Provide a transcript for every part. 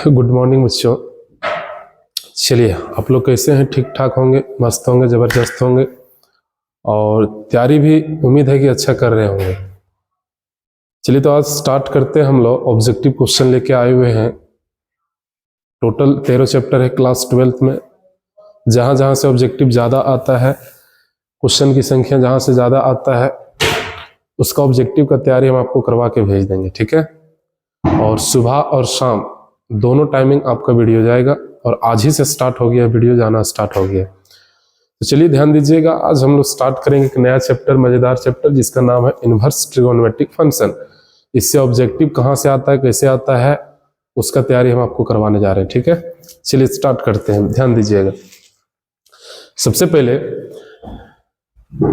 Good morning बच्चों। चलिए, आप लोग कैसे हैं? ठीक ठाक होंगे, मस्त होंगे, ज़बरदस्त होंगे और तैयारी भी उम्मीद है कि अच्छा कर रहे होंगे। चलिए तो आज स्टार्ट करते हैं। हम लोग ऑब्जेक्टिव क्वेश्चन लेके आए हुए हैं। टोटल 13 चैप्टर है क्लास 12th में। जहाँ जहाँ से ऑब्जेक्टिव ज़्यादा आता है, क्वेश्चन की संख्या जहाँ से ज़्यादा आता है, उसका ऑब्जेक्टिव का तैयारी हम आपको करवा के भेज देंगे, ठीक है। और सुबह और शाम दोनों टाइमिंग आपका वीडियो जाएगा और आज ही से स्टार्ट हो गया, वीडियो जाना स्टार्ट हो गया। तो चलिए ध्यान दीजिएगा, आज हम लोग स्टार्ट करेंगे एक नया चैप्टर, मजेदार चैप्टर जिसका नाम है इनवर्स ट्रिगोनोमेट्रिक फंक्शन। इससे ऑब्जेक्टिव कहाँ से आता है, कैसे आता है, उसका तैयारी हम आपको करवाने जा रहे हैं, ठीक है। चलिए स्टार्ट करते हैं, ध्यान दीजिएगा। सबसे पहले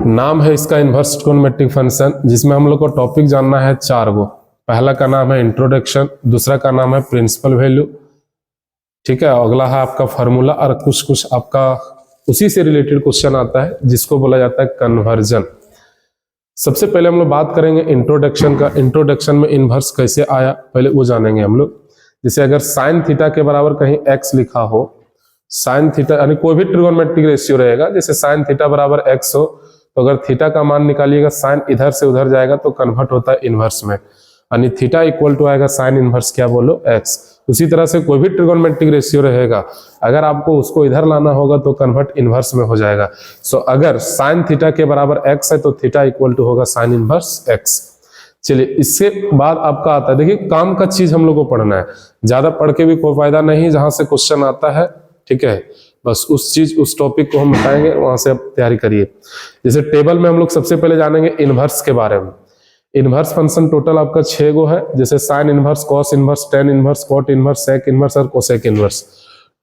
नाम है इसका इनवर्स ट्रिगोनोमेट्रिक फंक्शन, जिसमें हम लोग को टॉपिक जानना है 4 गो। पहला का नाम है इंट्रोडक्शन, दूसरा का नाम है प्रिंसिपल वैल्यू, ठीक है। अगला है आपका फार्मूला और कुछ आपका उसी से रिलेटेड क्वेश्चन आता है जिसको बोला जाता है कन्वर्जन। सबसे पहले हम लोग बात करेंगे इंट्रोडक्शन का। इंट्रोडक्शन में इनवर्स कैसे आया, पहले वो जानेंगे हम लोग। जैसे अगर साइन थीटा के बराबर कहीं x लिखा हो, साइन थीटा यानी कोई भी ट्रिगोनोमेट्रिक रेशियो रहेगा, जैसे साइन थीटा बराबर x हो, तो अगर थीटा का मान निकालिएगा, साइन इधर से उधर जाएगा तो कन्वर्ट होता है इनवर्स में, यानी थीटा इक्वल टू आएगा साइन इनवर्स क्या बोलो x। उसी तरह से कोई भी ट्रिगोनोमेट्रिक रेशियो रहेगा, अगर आपको उसको इधर लाना होगा तो कन्वर्ट इनवर्स में हो जाएगा। सो अगर साइन थीटा के बराबर x है तो थीटा इक्वल टू होगा साइन इनवर्स x। चलिए, इसके बाद आपका आता है, देखिए काम का चीज हम लोग को पढ़ना है, ज्यादा पढ़ के भी कोई फायदा नहीं, जहां से क्वेश्चन आता है, ठीक है, बस उस टॉपिक को हम बताएंगे, वहां से आप तैयारी करिए। जैसे टेबल में हम लोग सबसे पहले जानेंगे इनवर्स के बारे में। इनवर्स फंक्शन टोटल आपका 6 गो है, जैसे sine inverse, cos inverse, tan inverse, cot inverse, sec inverse और कोसेक इनवर्स।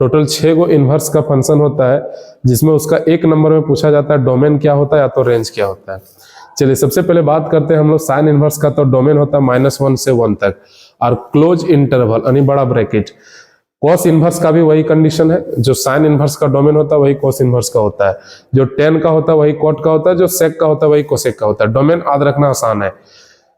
टोटल 6 गो इनवर्स का फंक्शन होता है, जिसमें उसका 1 नंबर में पूछा जाता है डोमेन क्या होता है या तो रेंज क्या होता है। चलिए सबसे पहले बात करते हैं हम लोग साइन इनवर्स का। तो डोमेन होता है -1 से 1 तक और क्लोज इंटरवल यानी बड़ा ब्रैकेट। कॉस इनवर्स का भी वही कंडीशन है, जो साइन इनवर्स का डोमेन होता है वही कॉस इनवर्स का होता है, जो टेन का होता है वही कॉट का होता है, जो सेक का होता है वही कोसेक का होता है। डोमेन याद रखना आसान है,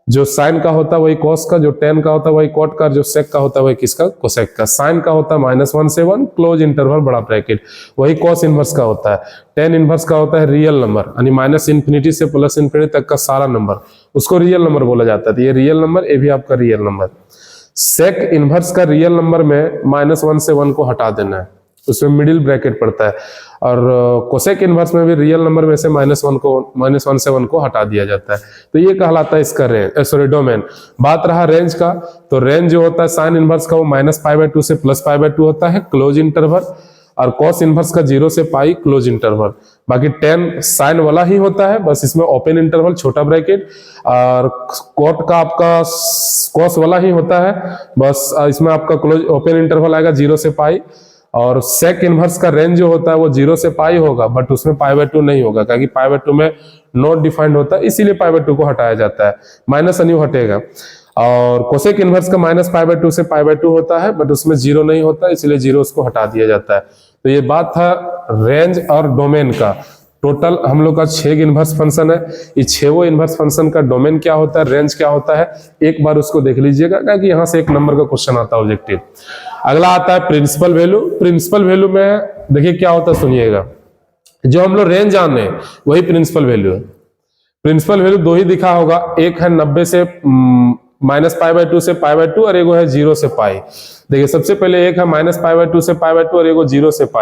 जो साइन का होता है वही कॉस का, जो टेन का होता है वही कॉट का, जो सेक का होता है वही किसका, कोसेक का। साइन का होता है -1 से 1 क्लोज इंटरवल बड़ा ब्रैकेट, वही कॉस इनवर्स का होता है। टेन इनवर्स का होता है रियल नंबर, यानी -∞ से +∞ तक का सारा नंबर, उसको रियल नंबर बोला जाता है। तो ये रियल नंबर, ये भी आपका रियल नंबर। सेक इनवर्स का रियल नंबर में -1 से 1 को हटा देना है, उसमें मिडिल ब्रैकेट पड़ता है। और कोसेक इनवर्स में भी रियल नंबर में से -1 से 1 को हटा दिया जाता है। तो ये कहलाता है इसका डोमेन। बात रहा रेंज का, तो रेंज जो होता है साइन इनवर्स का वो -π/2 से +π/2 होता है क्लोज इंटरवल, और कॉस इनवर्स का 0 से π क्लोज इंटरवल। बाकी 10 साइन वाला ही होता है, बस इसमें ओपन इंटरवल छोटा ब्रैकेट, और कॉट का आपका कॉस वाला ही होता है, बस इसमें आपका क्लोज ओपन इंटरवल आएगा 0 से π। और सेक इनवर्स का रेंज जो होता है वो 0 से π होगा, बट उसमें π/2 नहीं होगा, क्योंकि π/2 में नॉट डिफाइंड होता है, इसीलिए π/2 को हटाया जाता है, माइनस अन्यू हटेगा। और कोसेक इनवर्स का -π/2 से π/2 होता है, बट उसमें 0 नहीं होता, इसलिए 0 उसको हटा दिया जाता है। तो ये बात था रेंज और डोमेन का। टोटल हम लोग का 6 इनवर्स फंक्शन है। ये 6 इनवर्स फंक्शन का डोमेन क्या होता है, रेंज क्या होता है, एक बार उसको देख लीजिएगा, क्योंकि यहाँ से 1 नंबर का क्वेश्चन आता है ऑब्जेक्टिव। अगला आता है प्रिंसिपल वैल्यू। प्रिंसिपल वैल्यू में देखिए क्या होता है, सुनिएगा। जो हम लोग रेंज जाने हैं वही प्रिंसिपल वैल्यू है। प्रिंसिपल वैल्यू 2 ही दिखा होगा, एक है 90 से -π/2 से π/2 और एगो है 0 से π। देखिए सबसे पहले एक है -π/2 से π/2 और एगो 0 से π।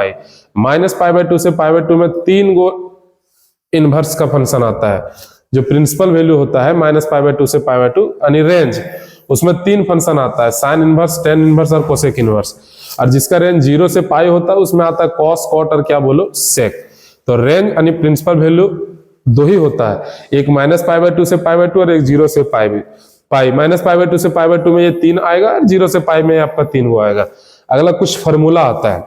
-π/2 से π/2 में 3 गो इनवर्स का फंक्शन आता है। जो प्रिंसिपल वैल्यू होता है -π/2 से π/2 यानी रेंज, उसमें 3 फंक्शन आता है, साइन इनवर्स, टेन इनवर्स और कोसेक इनवर्स। और जिसका रेंज 0 से π होता है उसमें आता है कॉस, कॉट और क्या बोलो, सेक। तो रेंज यानी प्रिंसिपल वैल्यू 2 ही होता है, एक -π/2 से π/2 और एक 0 से π। -π/2 से π/2 में ये 3 आएगा और 0 से π में आपका 3 वो आएगा। अगला कुछ फार्मूला आता है।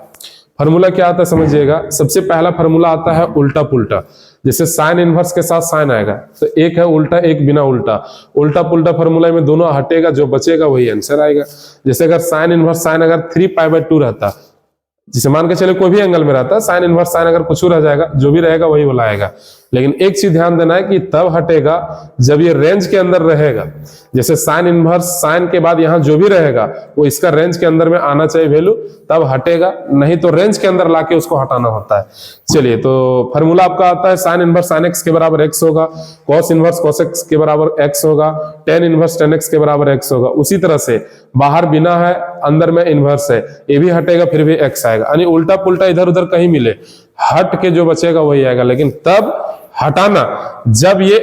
फार्मूला क्या आता है समझिएगा। सबसे पहला फार्मूला आता है उल्टा पुल्टा। जैसे साइन इनवर्स के साथ साइन आएगा, तो एक है उल्टा, एक बिना उल्टा। उल्टा पुल्टा फार्मूला में दोनों हटेगा, जो बचेगा वही आंसर आएगा। जैसे अगर साइन इनवर्स साइन अगर 3π/2 रहता, जिसे मान के चले कोई भी एंगल में रहता, साइन इनवर्स साइन अगर कुछ रह जाएगा, जो भी रहेगा वही वाला आएगा। लेकिन एक चीज ध्यान देना है कि तब हटेगा जब ये रेंज के अंदर रहेगा। जैसे साइन इनवर्स, साइन के बाद यहां जो भी रहेगा वो इसका रेंज के अंदर में आना चाहिए वैल्यू, तब हटेगा, नहीं तो रेंज के अंदर लाके उसको हटाना होता है। चलिए, तो फॉर्मूला आपका आता है साइन इनवर्स साइन एक्स के बराबर एक्स होगा, कॉस इनवर्स कॉस एक्स के बराबर एक्स होगा, टेन इनवर्स टेन एक्स के बराबर एक्स होगा। उसी तरह से बाहर बिना है, अंदर में इनवर्स है, ये भी हटेगा फिर भी एक्स आएगा, यानी उल्टा पुल्टा इधर उधर कहीं मिले, हट के जो बचेगा वही आएगा। लेकिन तब हटाना जब ये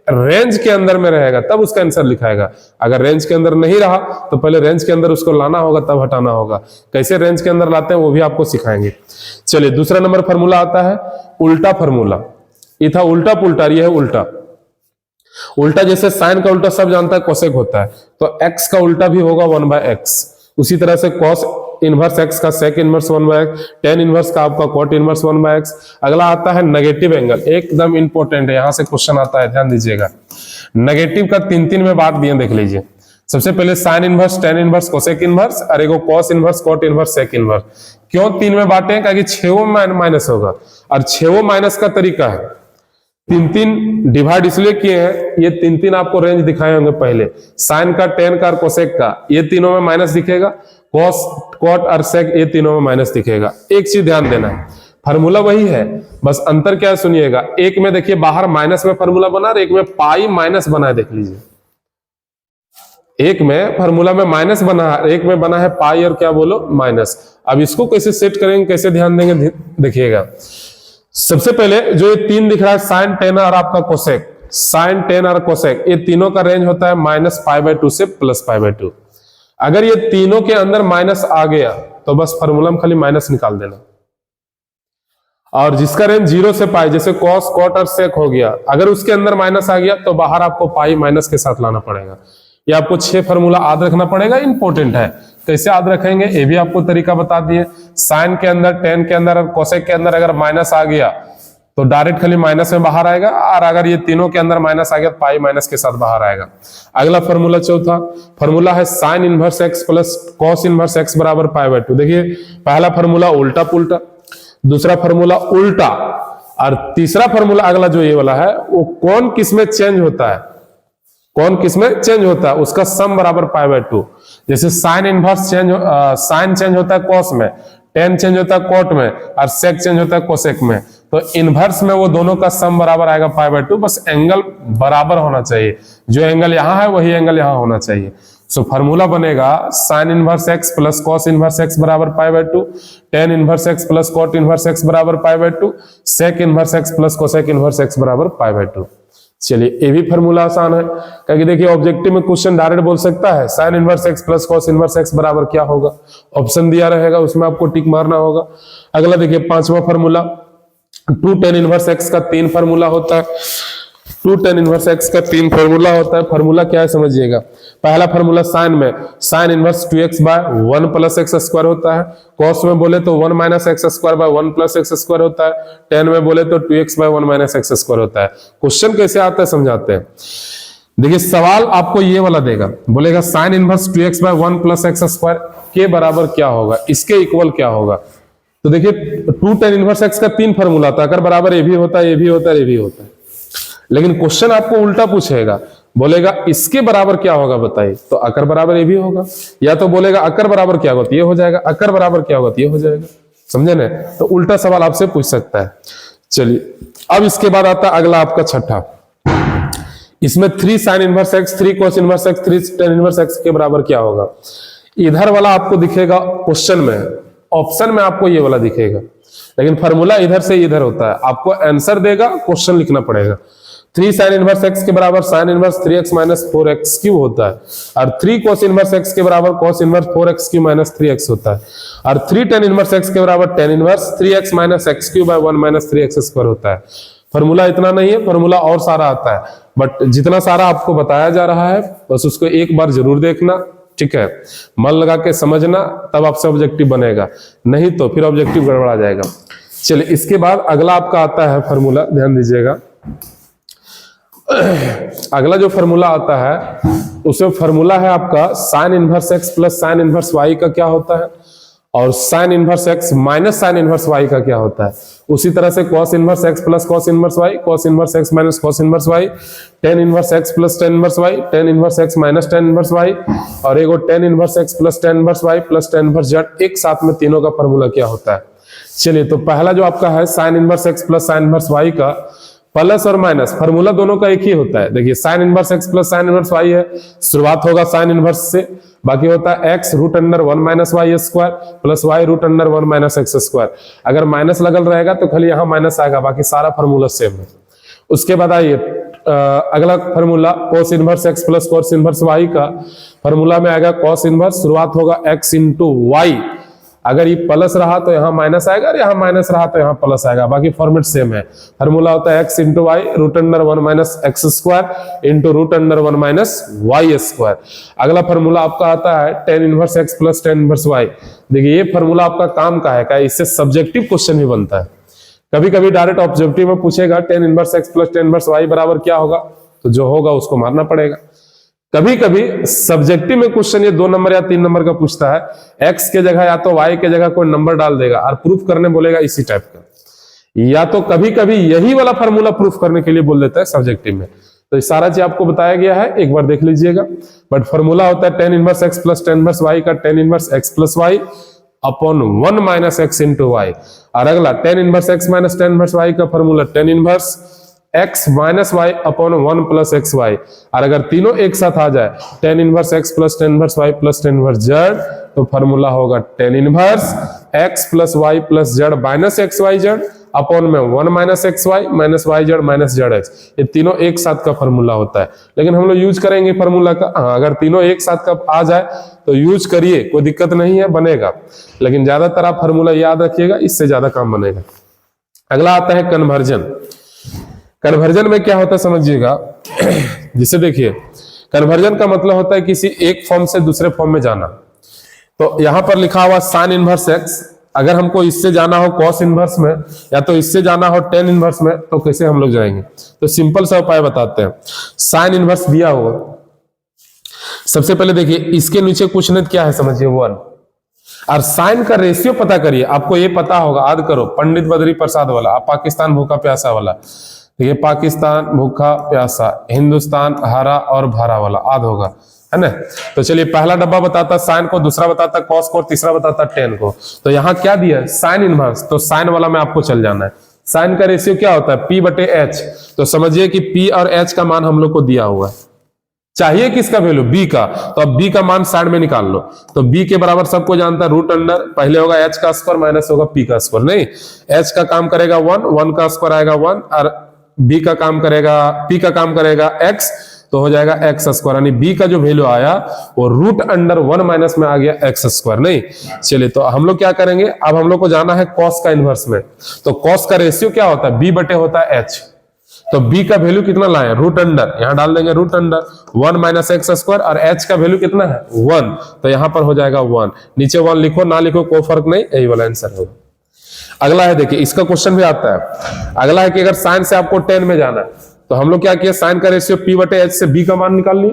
रेंज के अंदर में रहेगा, तब उसका आंसर लिखाएगा। अगर रेंज के अंदर नहीं रहा तो पहले रेंज के अंदर उसको लाना होगा, तब हटाना होगा। कैसे रेंज के अंदर लाते हैं वो भी आपको सिखाएंगे। चलिए, दूसरा नंबर फॉर्मूला आता है उल्टा फॉर्मूला। ये था उल्टा पुल्टा, ये है उल्टा। उल्टा जैसे साइन का उल्टा सब जानता है कोसेक होता है, तो एक्स का उल्टा भी होगा 1/x। उसी तरह से कॉस इनवर्स एक्स का sec inverse 1/x, tan inverse का आपका कॉट इनवर्स 1/x। अगला आता है नेगेटिव एंगल, एकदम इंपॉर्टेंट है, यहां से क्वेश्चन आता है, ध्यान दीजिएगा। नेगेटिव का तीन तीन में बांट दिए, देख लीजिए। सबसे पहले sine inverse, tan inverse, cosec inverse, और एगो cos inverse, cot inverse, sec inverse. क्यों तीन में बांटे हैं? क्योंकि छह माइनस होगा, और छह माइनस का तरीका है, तीन तीन डिवाइड इसलिए किए हैं, ये तीन तीन आपको रेंज दिखाए होंगे पहले, साइन का, टेन का और कोसेक का, ये तीनों में माइनस दिखेगा, कॉस कॉट और सेक ये तीनों में माइनस दिखेगा। एक चीज ध्यान देना है, फार्मूला वही है, बस अंतर क्या है सुनिएगा। एक में देखिए बाहर माइनस में फार्मूला बना और एक में पाई माइनस बना है, देख लीजिए। एक में फार्मूला में माइनस बना है, एक में बना है पाई और क्या बोलो माइनस। अब इसको कैसे सेट करेंगे, कैसे ध्यान देंगे, देखिएगा। सबसे पहले जो ये तीन दिख रहा है, साइन, टेन और आपका कोसेक, साइन, टेन और कोसेक, ये तीनों का रेंज होता है -π/2 से +π/2। अगर ये तीनों के अंदर माइनस आ गया तो बस फार्मूला में खाली माइनस निकाल देना। और जिसका रेंज 0 से पाई, जैसे कॉस, कॉट और सेक हो गया, अगर उसके अंदर माइनस आ गया तो बाहर आपको पाई माइनस के साथ लाना पड़ेगा। ये आपको 6 फार्मूला याद रखना पड़ेगा, इंपॉर्टेंट है। कैसे याद रखेंगे ये भी आपको तरीका बता दिए। साइन के अंदर, टेन के अंदर और कोसेक के अंदर अगर माइनस आ गया तो डायरेक्ट खाली माइनस में बाहर आएगा, और अगर ये तीनों के अंदर माइनस आ गया तो पाई माइनस के साथ बाहर आएगा। अगला फार्मूला, चौथा फार्मूला है sine inverse x plus cos inverse x बराबर π/2। देखिए, पहला फार्मूला उल्टा पुल्टा, दूसरा फार्मूला उल्टा, और तीसरा फार्मूला अगला जो ये वाला है वो कौन किसमें चेंज होता है, कौन किसमें चेंज होता है, उसका सम बराबर π/2। जैसे साइन इनवर्स साइन चेंज होता है कॉस में, टेन चेंज होता है कॉट में, और सेक चेंज होता है कोसेक में, तो इनवर्स में वो दोनों का सम बराबर आएगा π/2। बस एंगल बराबर होना चाहिए, जो एंगल यहां है वही एंगल यहां होना चाहिए। सो फार्मूला बनेगा sine inverse x plus cos inverse x बराबर π/2, tan inverse x plus cot inverse x बराबर π/2, sec inverse x plus cosec inverse x बराबर π/2। चलिए, ये भी फार्मूला आसान है, क्योंकि देखिए ऑब्जेक्टिव में क्वेश्चन डायरेक्ट बोल सकता है sine inverse x plus cos inverse x बराबर क्या होगा, ऑप्शन दिया रहेगा, उसमें आपको टिक मारना होगा। अगला देखिए पांचवा फार्मूला, 2 tan इनवर्स एक्स का 3 फार्मूला होता है, 2 tan इनवर्स एक्स का 3 फार्मूला होता है। फार्मूला क्या है समझिएगा। पहला फार्मूला साइन में साइन इनवर्स 2x/1 + x² होता है, कॉस में बोले तो 1 - x²/1 + x² होता है, टेन में बोले तो 2x/1 - x² होता है। क्वेश्चन कैसे आता है समझाते हैं। देखिए, सवाल आपको ये वाला देगा, बोलेगा साइन इनवर्स 2x/1 + x² के बराबर क्या होगा, इसके इक्वल क्या होगा। तो देखिए 2 tan इनवर्स एक्स का 3 फार्मूला था, अगर बराबर ये भी होता है, ये भी होता है, ये भी होता है, लेकिन क्वेश्चन आपको उल्टा पूछेगा, बोलेगा इसके बराबर क्या होगा बताइए, तो अकर बराबर ये भी होगा, या तो बोलेगा अकर बराबर क्या होगा, ये हो जाएगा, अकर बराबर क्या होगा, ये हो जाएगा। समझे ना, तो उल्टा सवाल आपसे पूछ सकता है। चलिए, अब इसके बाद आता है अगला आपका छठा, इसमें 3 sin inverse x, 3 cos inverse x, 3 tan inverse x के बराबर क्या होगा। इधर वाला आपको दिखेगा क्वेश्चन में, ऑप्शन में आपको ये वाला दिखेगा, लेकिन फार्मूला इधर से इधर होता है, आपको आंसर देगा, क्वेश्चन लिखना पड़ेगा। 3 sin इनवर्स एक्स के बराबर sin इनवर्स 3x - 4x³ होता है, और 3 cos इनवर्स एक्स के बराबर cos इनवर्स 4x³ - 3x होता है, और 3 tan इनवर्स एक्स के बराबर tan inverse 3x - x³ - 3x² होता है। फार्मूला इतना नहीं है, फार्मूला और सारा आता है, बट जितना सारा आपको बताया जा रहा है बस उसको एक बार जरूर देखना, ठीक है, मन लगा के समझना, तब आपसे ऑब्जेक्टिव बनेगा, नहीं तो फिर ऑब्जेक्टिव गड़बड़ा जाएगा। चलिए, इसके बाद अगला आपका आता है फार्मूला, ध्यान दीजिएगा। अगला जो फार्मूला आता है उसमें फार्मूला है आपका sine inverse x plus sine inverse y का क्या होता है, और sine inverse x minus sine inverse y का क्या होता है। उसी तरह से cos inverse x plus cos inverse y, cos inverse x minus cos inverse y, tan inverse x plus tan inverse y, tan inverse x minus tan inverse y, और एगो tan inverse x plus tan inverse y plus tan inverse Z. एक साथ में तीनों का formula क्या होता है। चलिए, तो पहला जो आपका है sine inverse x plus sine inverse y का प्लस और माइनस फॉर्मूला दोनों का एक ही होता है। देखिए, sine inverse x plus sine inverse y है, शुरुआत होगा साइन इनवर्स से, बाकी होता है x root under one minus y square plus y root under one minus x square. अगर माइनस लगल रहेगा तो खाली यहां माइनस आएगा, बाकी सारा फॉर्मूला सेम है। उसके बाद आइए अगला formula cos inverse x plus cos inverse y का फॉर्मूला में आएगा कोस इनवर्स, शुरुआत होगा एक्स इंटू वाई, अगर ये प्लस रहा तो यहाँ माइनस आएगा और यहाँ माइनस रहा तो यहाँ प्लस आएगा, बाकी फॉर्मेट सेम है। फॉर्मूला होता है x into y root under one minus x square into root under one minus y square. अगला फॉर्मूला आपका आता है tan inverse x plus tan inverse y. देखिए, ये फॉर्मूला आपका काम का है, क्या इससे सब्जेक्टिव क्वेश्चन भी बनता है। कभी कभी डायरेक्ट ऑब्जेक्टिव में पूछेगा tan inverse x plus tan inverse y बराबर क्या होगा, तो जो होगा उसको मारना पड़ेगा। कभी कभी सब्जेक्टिव में क्वेश्चन ये 2 नंबर या 3 नंबर का पूछता है, एक्स के जगह या तो वाई के जगह कोई नंबर डाल देगा और प्रूफ करने बोलेगा इसी टाइप का, या तो कभी कभी यही वाला फॉर्मूला प्रूफ करने के लिए बोल देता है सब्जेक्टिव में। तो ये सारा चीज आपको बताया गया है, एक बार देख लीजिएगा। बट फॉर्मूला होता है tan inverse x plus tan inverse y का tan inverse x plus y upon one minus x into y. और अगला tan inverse x minus tan inverse y का formula tan inverse x minus y upon one plus x y. और अगर तीनों एक साथ आ जाए tan inverse x plus tan inverse y plus tan inverse z, तो फॉर्मूला होगा tan inverse x plus Y plus z minus x y z upon में one minus x y minus y z minus z x. ये तीनों एक साथ का formula होता है, लेकिन हम लोग यूज करेंगे फॉर्मूला का। अगर तीनों एक साथ का आ जाए तो यूज करिए, कोई दिक्कत नहीं है, बनेगा। लेकिन ज्यादातर आप फॉर्मूला याद रखिएगा, इससे ज्यादा काम बनेगा। अगला आता है कन्वर्जन। कन्वर्जन में क्या होता है समझिएगा। जिसे देखिए, कन्वर्जन का मतलब होता है किसी एक फॉर्म से दूसरे फॉर्म में जाना। तो यहां पर लिखा हुआ साइन इनवर्स एक्स, अगर हमको इससे जाना हो कॉस इनवर्स में या तो इससे जाना हो टेन इनवर्स में, तो कैसे हम लोग जाएंगे। तो सिंपल सा उपाय बताते हैं। साइन इनवर्स दिया हुआ, सबसे पहले देखिए इसके नीचे कुछ नहीं क्या है समझिए, वन। और साइन का रेशियो पता करिए, आपको ये पता होगा, याद करो, पंडित बद्री प्रसाद वाला, आप पाकिस्तान भूखा प्यासा वाला, ये पाकिस्तान भूखा प्यासा, हिंदुस्तान हरा और भरा वाला याद होगा, है ना। तो चलिए, पहला डब्बा बताता साइन को, दूसरा बताता कॉस को, तीसरा बताता टेन को। तो यहाँ क्या दिया है, साइन इनवर्स, तो साइन वाला में आपको चल जाना है। साइन का रेशियो क्या होता है, P बटे H। तो समझिए कि P और H का मान हम लोग को दिया हुआ है, चाहिए किसका वैल्यू, B का। तो अब B का मान साइड में निकाल लो। तो B के बराबर सबको जानता है रूट अंडर, पहले होगा H का स्क्वायर माइनस होगा P का स्क्वायर। नहीं, H का काम करेगा 1, 1 का स्क्वायर आएगा 1, और B का काम करेगा, P का काम करेगा X, तो हो जाएगा एक्स स्क्वायर। यानी B का जो वैल्यू आया वो रूट अंडर 1 माइनस में आ गया एक्स स्क्वायर। नहीं, चलिए, तो हम लोग क्या करेंगे, अब हम लोग को जाना है कॉस का इनवर्स में। तो कॉस का रेशियो क्या होता है, B बटे होता है H। तो B का वैल्यू कितना लाए, रूट अंडर, यहां डाल देंगे root under 1 minus x square, और H का वैल्यू कितना है 1, तो यहां पर हो जाएगा 1। नीचे 1 लिखो ना लिखो कोई फर्क नहीं, यही वाला आंसर होगा। अगला है, देखिए इसका क्वेश्चन भी आता है। अगला है कि अगर साइन से आपको 10 में जाना है, तो हम लोग क्या किया, साइन का रेशियो P बटे H से B का मान निकाल लिए।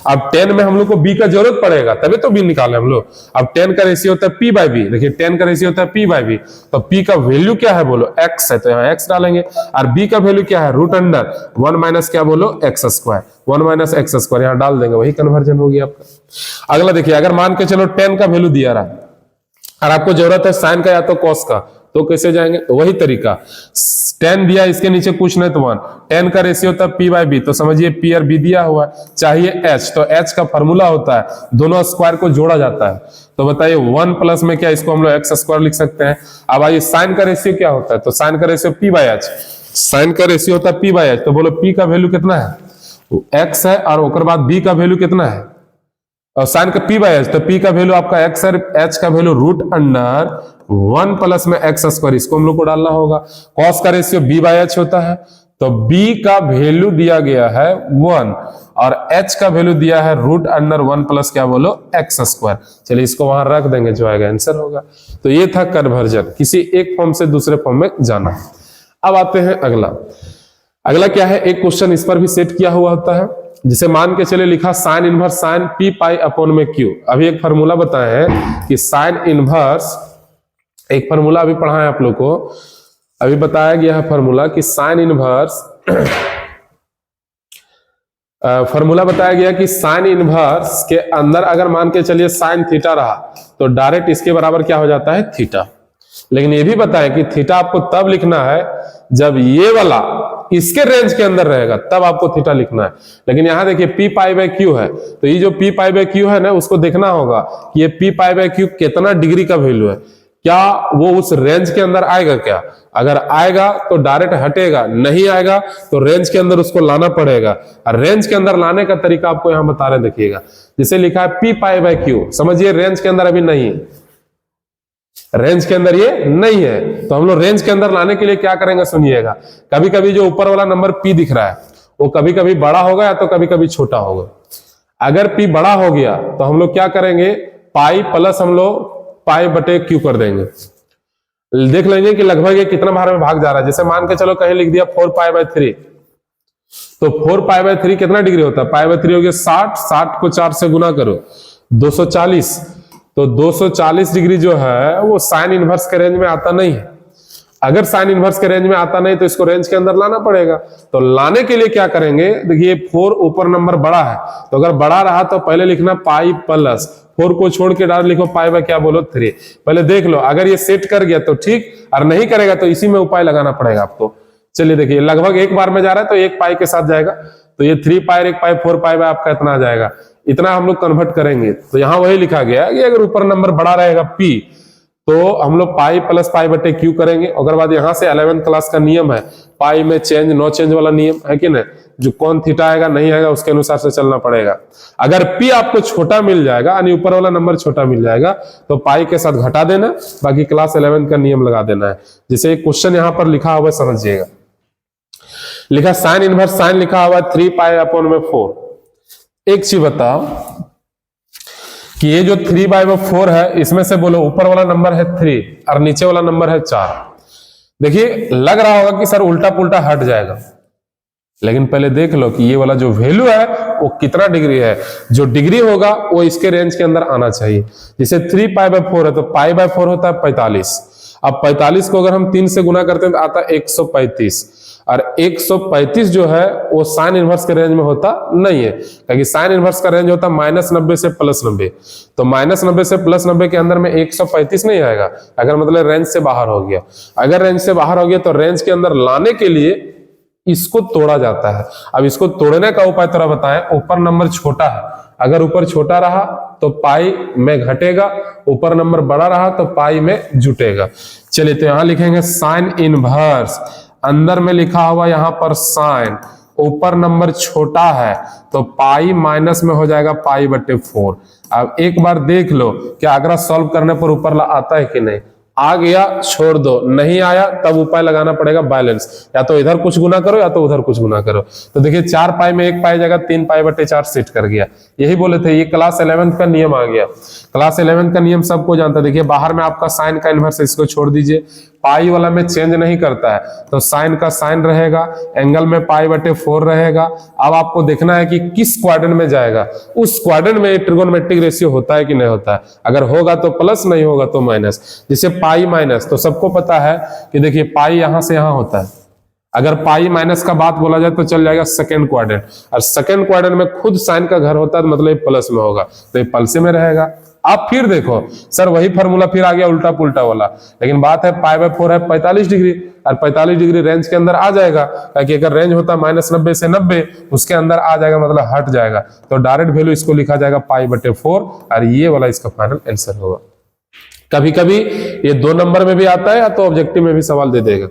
अब 10 में हम लोग को B का जरूरत पड़ेगा, तभी तो B निकाले हम लोग। अब 10 का रेशियो होता है P बाई B, देखिए 10 का रेशियो होता है P बाई B। तो P का वैल्यू क्या है बोलो, X है, तो यहाँ X डालेंगे। और B का वैल्यू क्या है, रूट अंडर 1 माइनस क्या बोलो, x square, 1 minus x square, यहाँ डाल देंगे, वही कन्वर्जन होगी आपका। अगला देखिए, अगर मान के चलो 10 का वैल्यू दिया रहा और आपको जरूरत है साइन का या तो कॉस का, तो कैसे जाएंगे, तो वही तरीका, 10 दिया, इसके नीचे कुछ नहीं तो 1, 10 का रेशियो होता है P बाई B, तो समझिए P और B दिया हुआ है, चाहिए H, तो H का फॉर्मूला होता है दोनों स्क्वायर को जोड़ा जाता है। तो बताइए 1 प्लस में क्या, इसको हम लोग एक्स स्क्वायर लिख सकते हैं। अब आइए साइन का रेशियो क्या होता है, तो साइन का ratio P by H, sine का रेशियो होता है P बाई H। तो बोलो P का वैल्यू कितना है, X है, और उसके बाद B का वैल्यू कितना है, और साइन का P बाई H, तो P का वैल्यू आपका X है, H का वैल्यू रूट अंडर 1 प्लस में एक्स स्क्वायर, इसको हम लोग को डालना होगा। कॉस का रेशियो B बाई H होता है, तो B का वैल्यू दिया गया है 1 और H का वैल्यू दिया है रूट अंडर 1 प्लस क्या बोलो, एक्स स्क्वायर। चलिए इसको वहां रख देंगे, जो आएगा आंसर होगा। तो ये था कन्वर्जन, किसी एक फॉर्म से दूसरे फॉर्म में जाना। अब आते हैं अगला। अगला क्या है, एक क्वेश्चन इस पर भी सेट किया हुआ होता है। जिसे मान के चले लिखा sine inverse sine P pi upon में क्यू। अभी एक फार्मूला बताए हैं कि साइन इनवर्स, एक फार्मूला अभी पढ़ा है आप लोग को, अभी बताया गया है फार्मूला कि साइन इनवर्स फार्मूला बताया गया कि साइन इनवर्स के अंदर अगर मान के चलिए साइन थीटा रहा तो डायरेक्ट इसके बराबर क्या हो जाता है, थीटा। लेकिन ये भी बताएं कि थीटा आपको तब लिखना है जब ये वाला इसके रेंज के अंदर रहेगा, तब आपको थीटा लिखना है। लेकिन यहां देखिए पी पाई बाय क्यू है, तो ये जो पी पाई बाय क्यू है ना, उसको देखना होगा कि ये पी पाई बाय क्यू कितना डिग्री का वैल्यू है, क्या वो उस रेंज के अंदर आएगा क्या। अगर आएगा तो डायरेक्ट हटेगा, नहीं आएगा तो रेंज के अंदर उसको लाना पड़ेगा। और रेंज के अंदर लाने का तरीका आपको यहां बता रहे, देखिएगा जिसे लिखा है पी पाई बाय क्यू, समझिए रेंज के अंदर अभी नहीं है, रेंज के अंदर ये नहीं है, तो हम लोग रेंज के अंदर लाने के लिए क्या करेंगे सुनिएगा। कभी कभी जो ऊपर वाला नंबर पी दिख रहा है वो कभी कभी बड़ा होगा या तो कभी कभी छोटा होगा। अगर पी बड़ा हो गया तो हम लोग क्या करेंगे, पाई प्लस हम लोग पाई बटे क्यू कर देंगे। देख लेंगे कि लगभग ये कितना बार में भाग जा रहा है। जैसे मान के चलो कहीं लिख दिया 4 पाई बाय 3, तो 4 पाई बाय 3 कितना डिग्री होता है, पाई बाय 3 हो गया 60, 60 को 4 से गुना करो 240, तो 240 डिग्री जो है वो साइन इनवर्स के रेंज में आता नहीं है। अगर साइन इनवर्स के रेंज में आता नहीं तो इसको रेंज के अंदर लाना पड़ेगा। तो लाने के लिए क्या करेंगे, देखिए 4 ऊपर नंबर बड़ा है, तो अगर बड़ा रहा तो पहले लिखना पाई प्लस 4 को छोड़ के डायरेक्ट लिखो पाई बाय क्या बोलो 3। पहले देख लो, अगर ये सेट कर गया तो ठीक, और नहीं करेगा तो इसी में उपाय लगाना पड़ेगा आपको। चलिए देखिए लगभग एक बार में जा रहा है तो एक पाई के साथ जाएगा, तो ये 3 पाई 1 पाई 4 पाई बाय आपका इतना आ जाएगा। इतना हम लोग कन्वर्ट करेंगे तो यहां वही लिखा गया कि अगर ऊपर नंबर बड़ा रहेगा पी तो हम लोग पाई प्लस पाई बटे क्यू करेंगे। अगर बाद यहां से 11th क्लास का नियम है, पाई में चेंज नो चेंज वाला नियम है कि नहीं, जो कौन थीटा आएगा नहीं आएगा उसके अनुसार से चलना पड़ेगा। अगर पी आपको छोटा मिल जाएगा यानी ऊपर वाला नंबर छोटा मिल जाएगा तो पाई के साथ घटा देना, बाकी क्लास 11 का नियम लगा देना है। जैसे एक क्वेश्चन यहां पर लिखा हुआ समझिएगा, लिखा साइन इनवर्स साइन लिखा हुआ 3 पाई अपॉन में 4। एक चीज बताओ कि ये जो 3 बाय 4 है इसमें से बोलो ऊपर वाला नंबर है 3 और नीचे वाला नंबर है 4। देखिए लग रहा होगा कि सर उल्टा पुल्टा हट जाएगा, लेकिन पहले देख लो कि ये वाला जो वैल्यू है वो कितना डिग्री है। जो डिग्री होगा वो इसके रेंज के अंदर आना चाहिए। जैसे 3 पाई बाय 4 है तो पाई बाय 4 होता है 45। अब 45 को अगर हम 3 से गुना करते हैं तो आता है 135, और 135 जो है वो साइन इनवर्स के रेंज में होता नहीं है, क्योंकि साइन इनवर्स का रेंज होता है -90 से +90। तो -90 से +90 के अंदर में 135 नहीं आएगा, अगर मतलब रेंज से बाहर हो गया। अगर रेंज से बाहर हो गया तो रेंज के अंदर लाने के लिए इसको तोड़ा जाता है। अब इसको तोड़ने का उपाय थोड़ा बताएं। ऊपर नंबर छोटा है, अगर ऊपर छोटा रहा तो पाई में घटेगा, ऊपर नंबर बड़ा रहा तो पाई में जुटेगा। चलिए तो यहां लिखेंगे साइन इनवर्स, अंदर में लिखा हुआ यहां पर साइन, ऊपर नंबर छोटा है तो पाई माइनस में हो जाएगा पाई बटे 4। अब एक बार देख लो कि अगर सॉल्व करने पर ऊपर आता है कि नहीं, आ गया छोड़ दो, नहीं आया तब उपाय लगाना पड़ेगा बैलेंस, या तो इधर कुछ गुना करो या तो उधर कुछ गुना करो। तो देखिए 4 पाई में 1 पाई जाएगा, 3 पाई बटे 4 सेट कर गया। यही बोले थे, ये क्लास 11 का नियम आ गया। क्लास 11 का नियम सबको जानता है। देखिए बाहर में आपका साइन का इनवर्स, इसको छोड़ दीजिए, पाई वाला में चेंज नहीं करता है तो साइन का साइन रहेगा, एंगल में पाई बटे 4 रहेगा। अब आपको देखना है कि किस क्वाड्रेंट में जाएगा, उस क्वाड्रेंट में ट्रिगोनोमेट्रिक रेशियो होता है कि नहीं होता है। अगर होगा तो प्लस, नहीं होगा तो माइनस। जैसे पाई माइनस, तो सबको पता है कि देखिए पाई यहां से यहां होता है। अगर पाई माइनस का बात बोला जाए तो चल जाएगा सेकंड क्वाड्रेंट, और सेकंड क्वाड्रेंट में खुद साइन का घर होता है तो मतलब ये प्लस में होगा, तो ये प्लस में रहेगा। आप फिर देखो सर वही फार्मूला फिर आ गया उल्टा पुल्टा वाला, लेकिन बात है पाई बाय 4 है 45 डिग्री, और 45 डिग्री रेंज के अंदर आ जाएगा, ताकि अगर रेंज होता है -90 से 90 उसके अंदर आ जाएगा, मतलब हट जाएगा। तो डायरेक्ट वैल्यू इसको लिखा जाएगा पाई बटे 4, और ये वाला इसका फाइनल आंसर होगा। कभी कभी ये 2 नंबर में भी आता है या तो ऑब्जेक्टिव में भी सवाल दे देगा।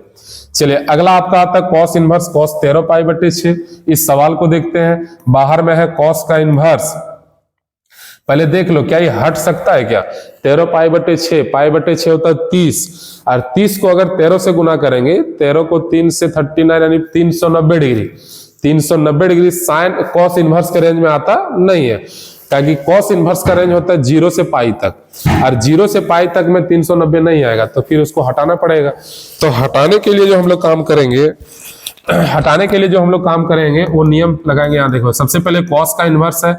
चलिए अगला आपका आता है कॉस इनवर्स कॉस 13 पाई बटे 6। इस सवाल को देखते हैं। बाहर में है कॉस का इनवर्स, पहले देख लो क्या ये हट सकता है क्या। 13 पाई बटे 6, पाई बटे 6 होता है 30, और 30 को अगर 13 से गुना करेंगे, 13 को 3 से 39 यानी 390 degree. 390 degree sine cos inverse के रेंज में आता नहीं है, क्योंकि कॉस इनवर्स का रेंज होता है 0 से पाई तक, और 0 से पाई तक में 390 नहीं आएगा, तो फिर उसको हटाना पड़ेगा। तो हटाने के लिए जो हम लोग काम करेंगे हटाने के लिए जो हम लोग काम करेंगे वो नियम लगाएंगे। यहाँ देखो, सबसे पहले कॉस का इन्वर्स है,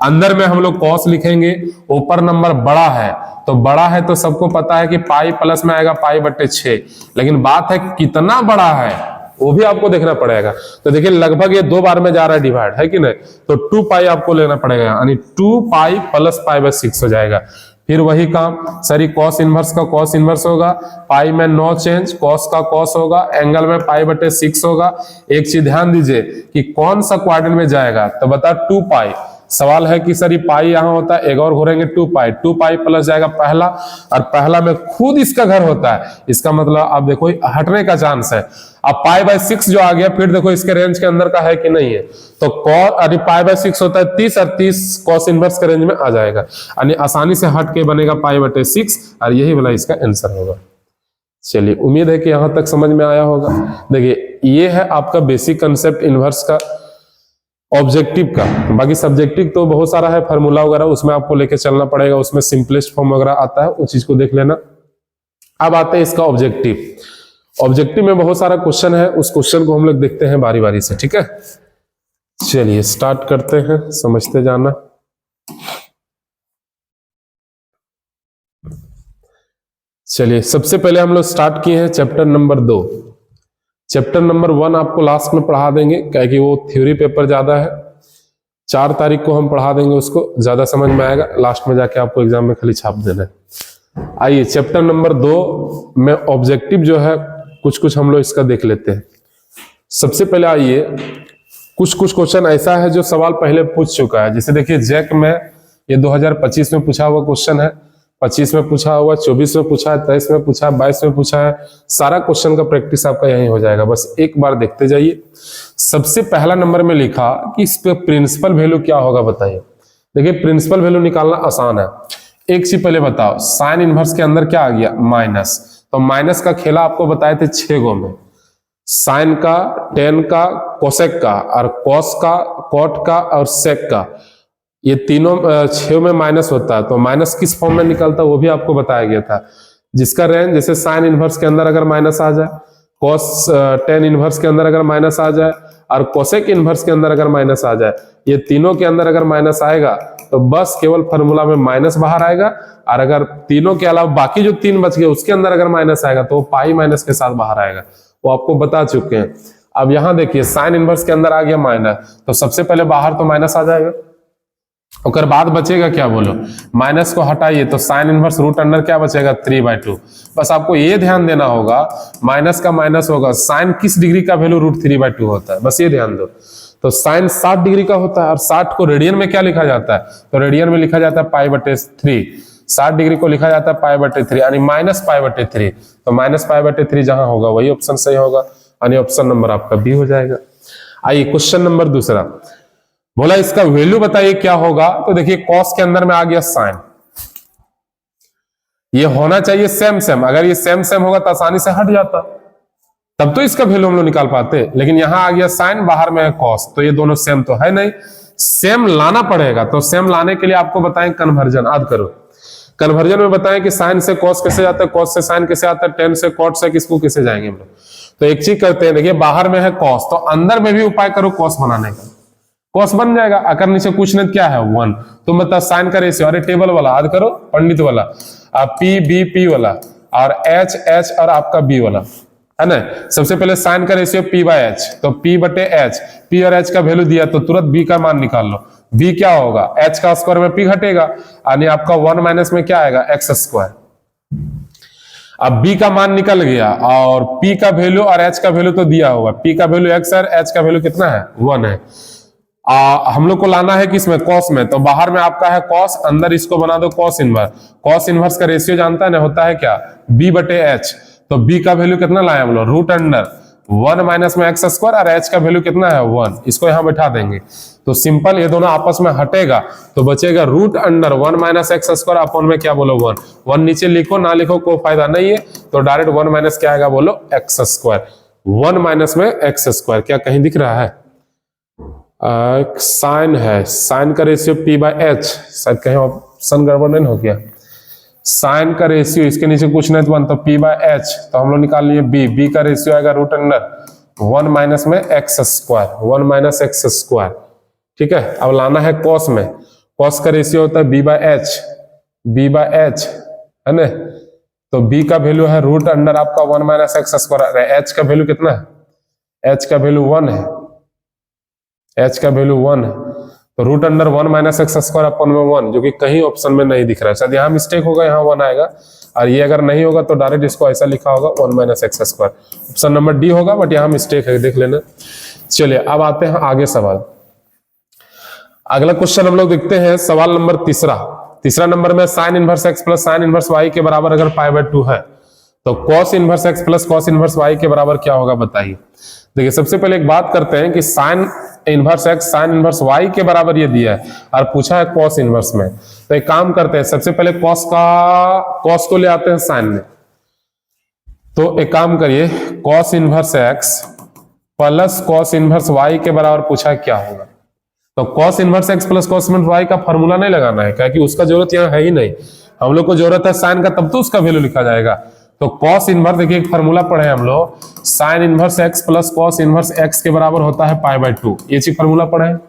अंदर में हम लोग कॉस लिखेंगे, ऊपर नंबर बड़ा है तो बड़ा है तो सबको पता है कि पाई प्लस में आएगा पाई बटे 6, लेकिन बात है कितना बड़ा है वो भी आपको देखना पड़ेगा। तो देखिए लगभग ये 2 बार में जा रहा है डिवाइड, है कि नहीं, तो 2 पाई आपको लेना पड़ेगा, यानी 2 पाई प्लस पाई बाय 6 हो जाएगा। फिर वही काम सर, कॉस इनवर्स का कॉस इनवर्स होगा, पाई में नो चेंज, कॉस का कॉस होगा, एंगल में पाई बटे 6 होगा। एक चीज ध्यान दीजिए कि कौन सा क्वाड्रेंट में जाएगा, तो बता 2 पाई। सवाल है कि सर ये पाई यहां होता है, एक और घुरेंगे 2 पाई, 2 पाई प्लस जाएगा पहला, और पहला में खुद इसका घर होता है, इसका मतलब आप देखो हटने का चांस है। अब पाई बाय 6 जो आ गया, फिर देखो इसके रेंज के अंदर का है कि नहीं है, तो कॉस पाई बाय 6 होता है 30, और 30 कॉस इनवर्स के रेंज में आ जाएगा, यानी आसानी से हट के बनेगा पाई बटे 6, और यही वाला इसका आंसर होगा। चलिए, उम्मीद है कि यहां तक समझ में आया होगा। देखिए ये है आपका बेसिक कंसेप्ट इनवर्स का, ऑब्जेक्टिव का। बाकी सब्जेक्टिव तो बहुत सारा है, फार्मूला वगैरह उसमें आपको लेके चलना पड़ेगा, उसमें सिंपलेस्ट फॉर्म वगैरह आता है, उस चीज को देख लेना। अब आते हैं इसका ऑब्जेक्टिव। ऑब्जेक्टिव में बहुत सारा क्वेश्चन है, उस क्वेश्चन को हम लोग देखते हैं बारी बारी से, ठीक है। चलिए स्टार्ट करते हैं, समझते जाना। चलिए सबसे पहले हम लोग स्टार्ट किए हैं चैप्टर नंबर 2। चैप्टर नंबर 1 आपको लास्ट में पढ़ा देंगे, क्योंकि वो थ्योरी पेपर ज्यादा है। 4 तारीख को हम पढ़ा देंगे, उसको ज्यादा समझ में आएगा, लास्ट में जाके आपको एग्जाम में खाली छाप देना है। आइए चैप्टर नंबर 2 में ऑब्जेक्टिव जो है कुछ हम लोग इसका देख लेते हैं। सबसे पहले आइए, कुछ क्वेश्चन ऐसा है जो सवाल पहले पूछ चुका है। जैसे देखिए जैक में ये 2025 में पूछा हुआ क्वेश्चन है, 25 में पूछा हुआ, 24 में पूछा है, 23 में पूछा है, 22 में पूछा है। सारा क्वेश्चन का प्रैक्टिस आपका यही हो जाएगा, बस एक बार देखते जाइए। सबसे पहला नंबर में लिखा कि इस पे प्रिंसिपल वैल्यू क्या होगा, बताइए। देखिए प्रिंसिपल वैल्यू निकालना आसान है। एक चीज पहले बताओ, साइन इनवर्स के अंदर क्या आ गया, माइनस। तो माइनस का खेला आपको बताए थे 6 गो में, साइन का, टेन का, कोसेक का, और कॉस का, कॉट का और सेक का, ये तीनों 6 में माइनस होता है। तो माइनस किस फॉर्म में निकलता है वो भी आपको बताया गया था, जिसका रेंज जैसे साइन इनवर्स के अंदर अगर माइनस आ जाए, कॉस टेन इनवर्स के अंदर अगर माइनस आ जाए, और कोसेक इनवर्स के अंदर अगर माइनस आ जाए, ये तीनों के अंदर अगर माइनस आएगा तो बस केवल फॉर्मूला में माइनस बाहर आएगा, और अगर तीनों के अलावा बाकी जो 3 बच गए उसके अंदर अगर माइनस आएगा तो पाई माइनस के साथ बाहर आएगा, वो आपको बता चुके हैं। अब यहां देखिए साइन इनवर्स के अंदर आ गया माइनस, तो सबसे पहले बाहर तो माइनस आ जाएगा, उसके बाद बचेगा क्या, बोलो। माइनस को हटाइए तो साइन इनवर्स रूट अंडर क्या बचेगा, 3/2। बस आपको ये ध्यान देना होगा, माइनस का माइनस होगा, साइन किस डिग्री का वैल्यू रूट 3/2 होता है, बस ये ध्यान दो। तो साइन 60 डिग्री का होता है, और 60 को रेडियन में क्या लिखा जाता है, तो रेडियन में लिखा जाता है पाई/3। 60 डिग्री को लिखा जाता है पाई/3, यानी माइनस पाई/3। तो माइनस पाई/3 जहां होगा वही ऑप्शन सही होगा, यानी ऑप्शन नंबर आपका बी हो जाएगा। आइए क्वेश्चन नंबर दूसरा, बोला इसका वैल्यू बताइए क्या होगा। तो देखिए कॉस के अंदर में आ गया साइन, ये होना चाहिए सेम सेम, अगर ये सेम सेम होगा तो आसानी से हट जाता, तब तो इसका वैल्यू हम लोग निकाल पाते। लेकिन यहां आ गया साइन, बाहर में है कॉस, तो ये दोनों सेम तो है नहीं, सेम लाना पड़ेगा। तो सेम लाने के लिए आपको बताएं कन्वर्जन, याद करो। कन्वर्जन में बताएं कि साइन से कॉस कैसे जाता है, कॉस से साइन कैसे आता है, टेन से कॉट से किसको कैसे जाएंगे हम लोग। तो एक चीज करते हैं, देखिए बाहर में है कॉस, तो अंदर में भी उपाय करो कॉस बनाने का, कॉस बन जाएगा। अगर नीचे कुछ नहीं क्या है 1, तो मतलब साइन का रेशियो, अरे टेबल वाला याद करो, पंडित वाला, पी बी पी वाला, और एच एच और आपका बी वाला, है ना। सबसे पहले साइन का रेशियो p/h, तो p/h, p और h का वैल्यू दिया तो तुरंत b का मान निकाल लो। b क्या होगा, h का स्क्वायर में p घटेगा, यानी आपका 1 माइनस में क्या आएगा, x²। अब b का मान निकल गया, और p का वैल्यू और h का वैल्यू तो दिया होगा, p का वैल्यू x है, h का वैल्यू कितना है, 1 है। हम लोग को लाना है किसमें, कॉस में, तो बाहर में आपका है कॉस, अंदर इसको बना दो कॉस इनवर्स। कॉस इनवर्स का रेशियो जानता है ना, होता है क्या, b/h। तो b का वैल्यू कितना लाए हम लोग, रूट अंडर 1 माइनस में x², और h का वैल्यू कितना है 1, इसको यहां बैठा देंगे। तो सिंपल ये दोनों आपस में हटेगा, तो बचेगा root under 1 minus x² upon में क्या बोलो 1 नीचे लिखो ना लिखो कोई फायदा नहीं है, तो डायरेक्ट 1 माइनस क्या आएगा बोलो, x²। 1 माइनस में x², क्या कहीं दिख रहा है, साइन है, साइन का रेशियो p/h, शायद कहीं ऑप्शन गड़बड़ नहीं हो गया, साइन का रेशियो इसके नीचे कुछ नहीं तो 1, तो p/h, तो हम लोग निकाल लिए b का रेशियो आएगा रूट अंडर 1 माइनस में x square, 1 minus x square, ठीक है। अब लाना है कॉस में, कॉस का रेशियो होता है b बाय एच, है ना। तो b का वैल्यू है रूट अंडर आपका 1 माइनस एक्स स्क्वायर, h का वैल्यू कितना है, h का वैल्यू 1 है, h का वैल्यू 1 है, तो root under 1 minus x square अपन में 1, जो कि कहीं ऑप्शन में नहीं दिख रहा है, शायद यहाँ मिस्टेक होगा, यहाँ 1 आएगा, और ये अगर नहीं होगा तो डायरेक्ट इसको ऐसा लिखा होगा 1 minus x square, option number D होगा, बट यहाँ मिस्टेक है, देख लेना। चलिए अब आते हैं आगे सवाल। अगला क्वेश्चन हम लोग देखते हैं, सवाल नंबर तीसरा नंबर में sine inverse x plus sine inverse y के बराबर अगर π/2 है तो cos inverse x plus cos inverse y के बराबर क्या होगा बताइए। देखिए सबसे पहले एक बात करते हैं कि sine inverse x sine inverse y के बराबर ये दिया है और पूछा है कॉस इनवर्स में, तो एक काम करते हैं, सबसे पहले कॉस को ले आते हैं साइन में। तो एक काम करिए, cos inverse x plus cos inverse y के बराबर पूछा है क्या होगा। तो cos inverse x plus cos inverse y का फॉर्मूला नहीं लगाना है, क्योंकि उसका जरूरत यहाँ है ही नहीं, हम लोग को जरूरत है साइन का, तब तो उसका वैल्यू लिखा जाएगा। तो कॉस इनवर्स, देखिए एक फॉर्मूला पढ़े हम लोग, sign inverse x plus cos inverse x के बराबर होता है π/2, ये चीज फॉर्मूला पढ़े हैं।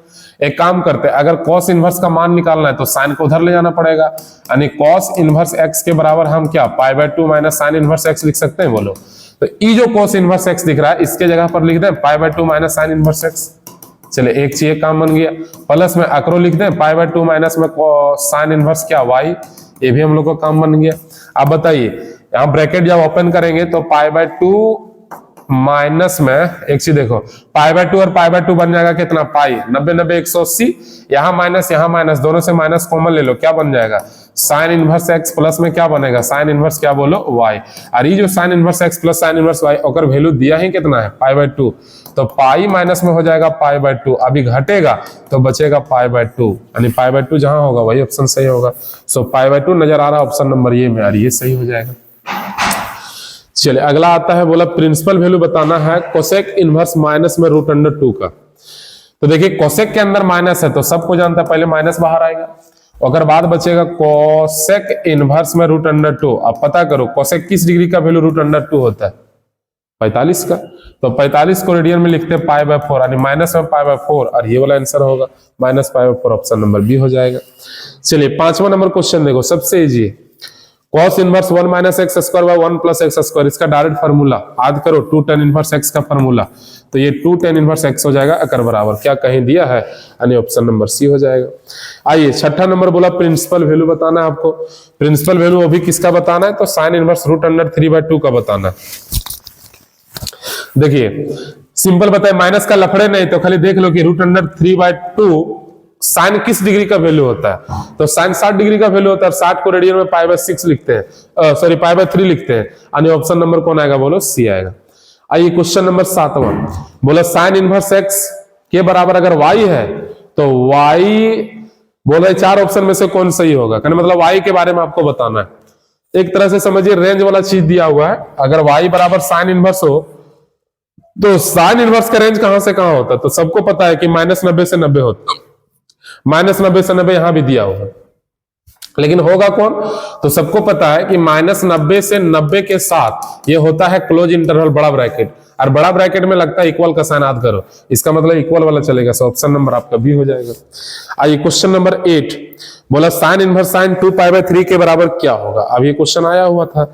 एक काम करते हैं, अगर कॉस इनवर्स का मान निकालना है तो साइन को उधर ले जाना पड़ेगा, यानी कॉस इनवर्स एक्स के बराबर हम क्या π/2 माइनस साइन इनवर्स एक्स लिख सकते हैं, बोलो। तो ये जो कॉस इनवर्स एक्स दिख रहा है इसके जगह पर लिख दें π/2 माइनस साइन इनवर्स एक्स। चलिए एक चीज काम बन गया, प्लस में अक्रो लिख दें π/2 माइनस में साइन इनवर्स क्या वाई, ये भी हम लोग का काम बन गया। अब बताइए, यहाँ ब्रैकेट जब ओपन करेंगे तो π/2 माइनस में एक चीज देखो, π/2 और π/2 बन जाएगा कितना, पाई, 90 90 180, यहाँ माइनस, दोनों से माइनस कॉमन ले लो, क्या बन जाएगा साइन इनवर्स एक्स प्लस में क्या बनेगा साइन इनवर्स क्या बोलो वाई। और ये जो sine inverse x plus sine inverse y ओकर वैल्यू दिया ही कितना है π/2, तो पाई माइनस में हो जाएगा π/2, अभी घटेगा तो बचेगा π/2, यानी π/2 जहां होगा वही ऑप्शन सही होगा। सो π/2 नजर आ रहा है ऑप्शन नंबर ये में, और ये सही हो जाएगा। चलिए अगला आता है, बोला प्रिंसिपल वैल्यू बताना है कोसेक इनवर्स माइनस में रूट अंडर 2 का। तो देखिए कोसेक के अंदर माइनस है तो सबको जानता है, पहले माइनस बाहर आएगा, अगर बाद बचेगा कोसेक इनवर्स में रूट अंडर 2। अब पता करो कोसेक किस डिग्री का वैल्यू रूट अंडर 2 होता है, 45 का, तो 45 को रेडियन में लिखते हैं π/4, यानी माइनस में π/4, और ये वाला आंसर होगा -π/4, ऑप्शन नंबर बी हो जाएगा। चलिए 5वां नंबर क्वेश्चन देखो, सबसे इजी है, cos inverse 1 minus x square by 1 plus x square, इसका डायरेक्ट फार्मूला याद करो, 2 tan इनवर्स एक्स का फार्मूला, तो ये 2 tan इनवर्स एक्स हो जाएगा अकर बराबर क्या कहीं दिया है, यानी ऑप्शन नंबर सी हो जाएगा। आइए 6ठा नंबर बोला प्रिंसिपल वैल्यू बताना है आपको। प्रिंसिपल वैल्यू वो भी किसका बताना है, तो साइन इनवर्स रूट अंडर 3/2 का बताना है। देखिए सिंपल बताए, माइनस का लफड़े नहीं, तो खाली देख लो कि रूट अंडर 3/2 साइन किस डिग्री का वैल्यू होता है, तो साइन 60 डिग्री का वैल्यू होता है, 60 को रेडियन में π/6 लिखते हैं, सॉरी π/3 लिखते हैं, यानी ऑप्शन नंबर कौन आएगा, बोलो सी आएगा। आइए क्वेश्चन नंबर 7वां, बोला साइन इनवर्स एक्स के बराबर अगर वाई है तो वाई बोला 4 ऑप्शन में से कौन सही होगा, कहने मतलब वाई के बारे में आपको बताना है। एक तरह से समझिए रेंज वाला चीज दिया हुआ है, अगर वाई बराबर साइन इनवर्स हो तो साइन इनवर्स का रेंज कहां से कहां होता है, तो सबको पता है कि -90 से 90 होता है, -90 से 90 यहां भी दिया हुआ है, लेकिन होगा कौन, तो सबको पता है कि -90 से 90 के साथ ये होता है क्लोज इंटरवल बड़ा ब्रैकेट, और बड़ा ब्रैकेट में लगता है इक्वल का साइन याद करो, इसका मतलब इक्वल वाला चलेगा, सो ऑप्शन नंबर आपका बी हो जाएगा। आइए क्वेश्चन नंबर 8, बोला साइन इनवर्स साइन 2π/3 के बराबर क्या होगा। अब ये क्वेश्चन आया हुआ था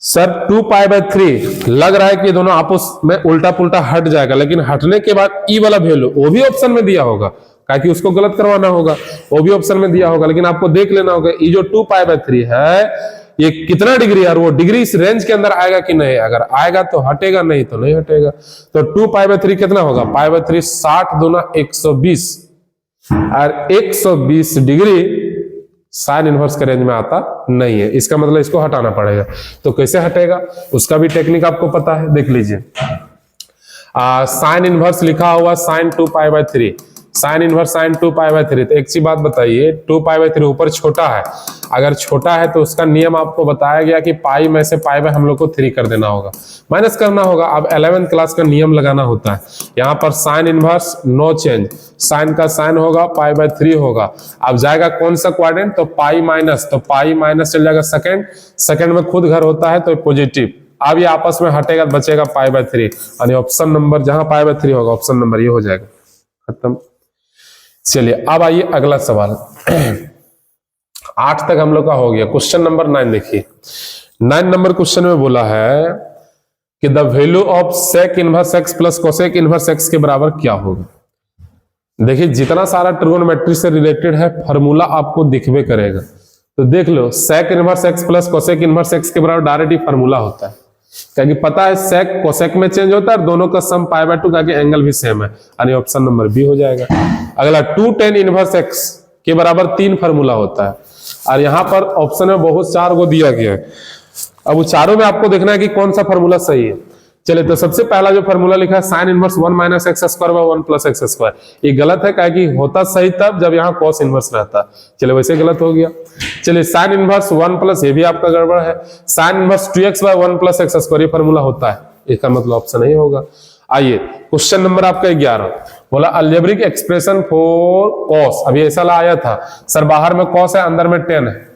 सर 2π/3, लग रहा है कि दोनों आपस में उल्टा पुल्टा हट जाएगा, लेकिन हटने के बाद ई वाला वैल्यू वो भी ऑप्शन में दिया होगा, ताकि उसको गलत करवाना होगा, वो भी ऑप्शन में दिया होगा, लेकिन आपको देख लेना होगा ये जो 2π/3 है ये कितना डिग्री है, और वो डिग्री इस रेंज के अंदर आएगा कि नहीं, अगर आएगा तो हटेगा, नहीं तो नहीं हटेगा। तो 2π/3 कितना होगा, π/3 60 दूना 120, और 120 डिग्री साइन इनवर्स के रेंज में आता नहीं है, इसका मतलब इसको हटाना पड़ेगा। तो कैसे हटेगा उसका भी टेक्निक आपको पता है, देख लीजिए। साइन इनवर्स लिखा हुआ साइन 2π/3, साइन इनवर्स साइन 2π/3, तो एक चीज बात बताइए, 2π/3 ऊपर छोटा है, अगर छोटा है तो उसका नियम आपको बताया गया कि पाई में से पाई में हम लोग को 3 कर देना होगा, माइनस करना होगा। अब 11th क्लास का नियम लगाना होता है, यहाँ पर sine inverse no change, sine का साइन होगा π/3 होगा, अब जाएगा कौन सा क्वाड्रेंट, तो पाई माइनस, तो पाई माइनस चल जाएगा सेकंड, सेकंड में खुद घर होता है तो पॉजिटिव, अब ये आपस में हटेगा तो बचेगा π/3, यानी ऑप्शन नंबर जहां π/3 होगा ऑप्शन नंबर ये हो जाएगा, खत्म। चलिए अब आइए अगला सवाल 8 तक हम लोग का हो गया। क्वेश्चन नंबर 9 देखिए, 9 नंबर क्वेश्चन में बोला है कि the value of sec inverse x plus cosec inverse x के बराबर क्या होगा। देखिए जितना सारा ट्रिगोनोमेट्री से रिलेटेड है फॉर्मूला आपको दिखबे करेगा, तो देख लो sec inverse x plus cosec inverse x के बराबर डायरेक्ट ही फॉर्मूला होता है, क्योंकि पता है सेक कोसेक में चेंज होता है, दोनों का सम π/2 का एंगल भी सेम है, यानी ऑप्शन नंबर बी हो जाएगा। अगला 2 tan इनवर्स एक्स के बराबर 3 फॉर्मूला होता है, और यहाँ पर ऑप्शन में बहुत 4 को दिया गया है। अब वो चारों में आपको देखना है कि कौन सा फॉर्मूला सही है। चलिए तो सबसे पहला जो फॉर्मूला लिखा है sine inverse 1 minus x square by 1 plus x square, ये गलत है, क्योंकि होता सही तब जब यहाँ कॉस इनवर्स रहता। चलिए वैसे गलत हो गया। चलिए साइन इनवर्स 1 प्लस, ये भी आपका गड़बड़ है। Sine inverse 2x by 1 plus x square, ये फॉर्मूला होता है, इसका मतलब ऑप्शन नहीं होगा। आइए क्वेश्चन नंबर आपका 11 बोला अलजेब्रिक एक्सप्रेशन फॉर कॉस। अभी ऐसा आया था सर बाहर में कॉस है अंदर में tan है,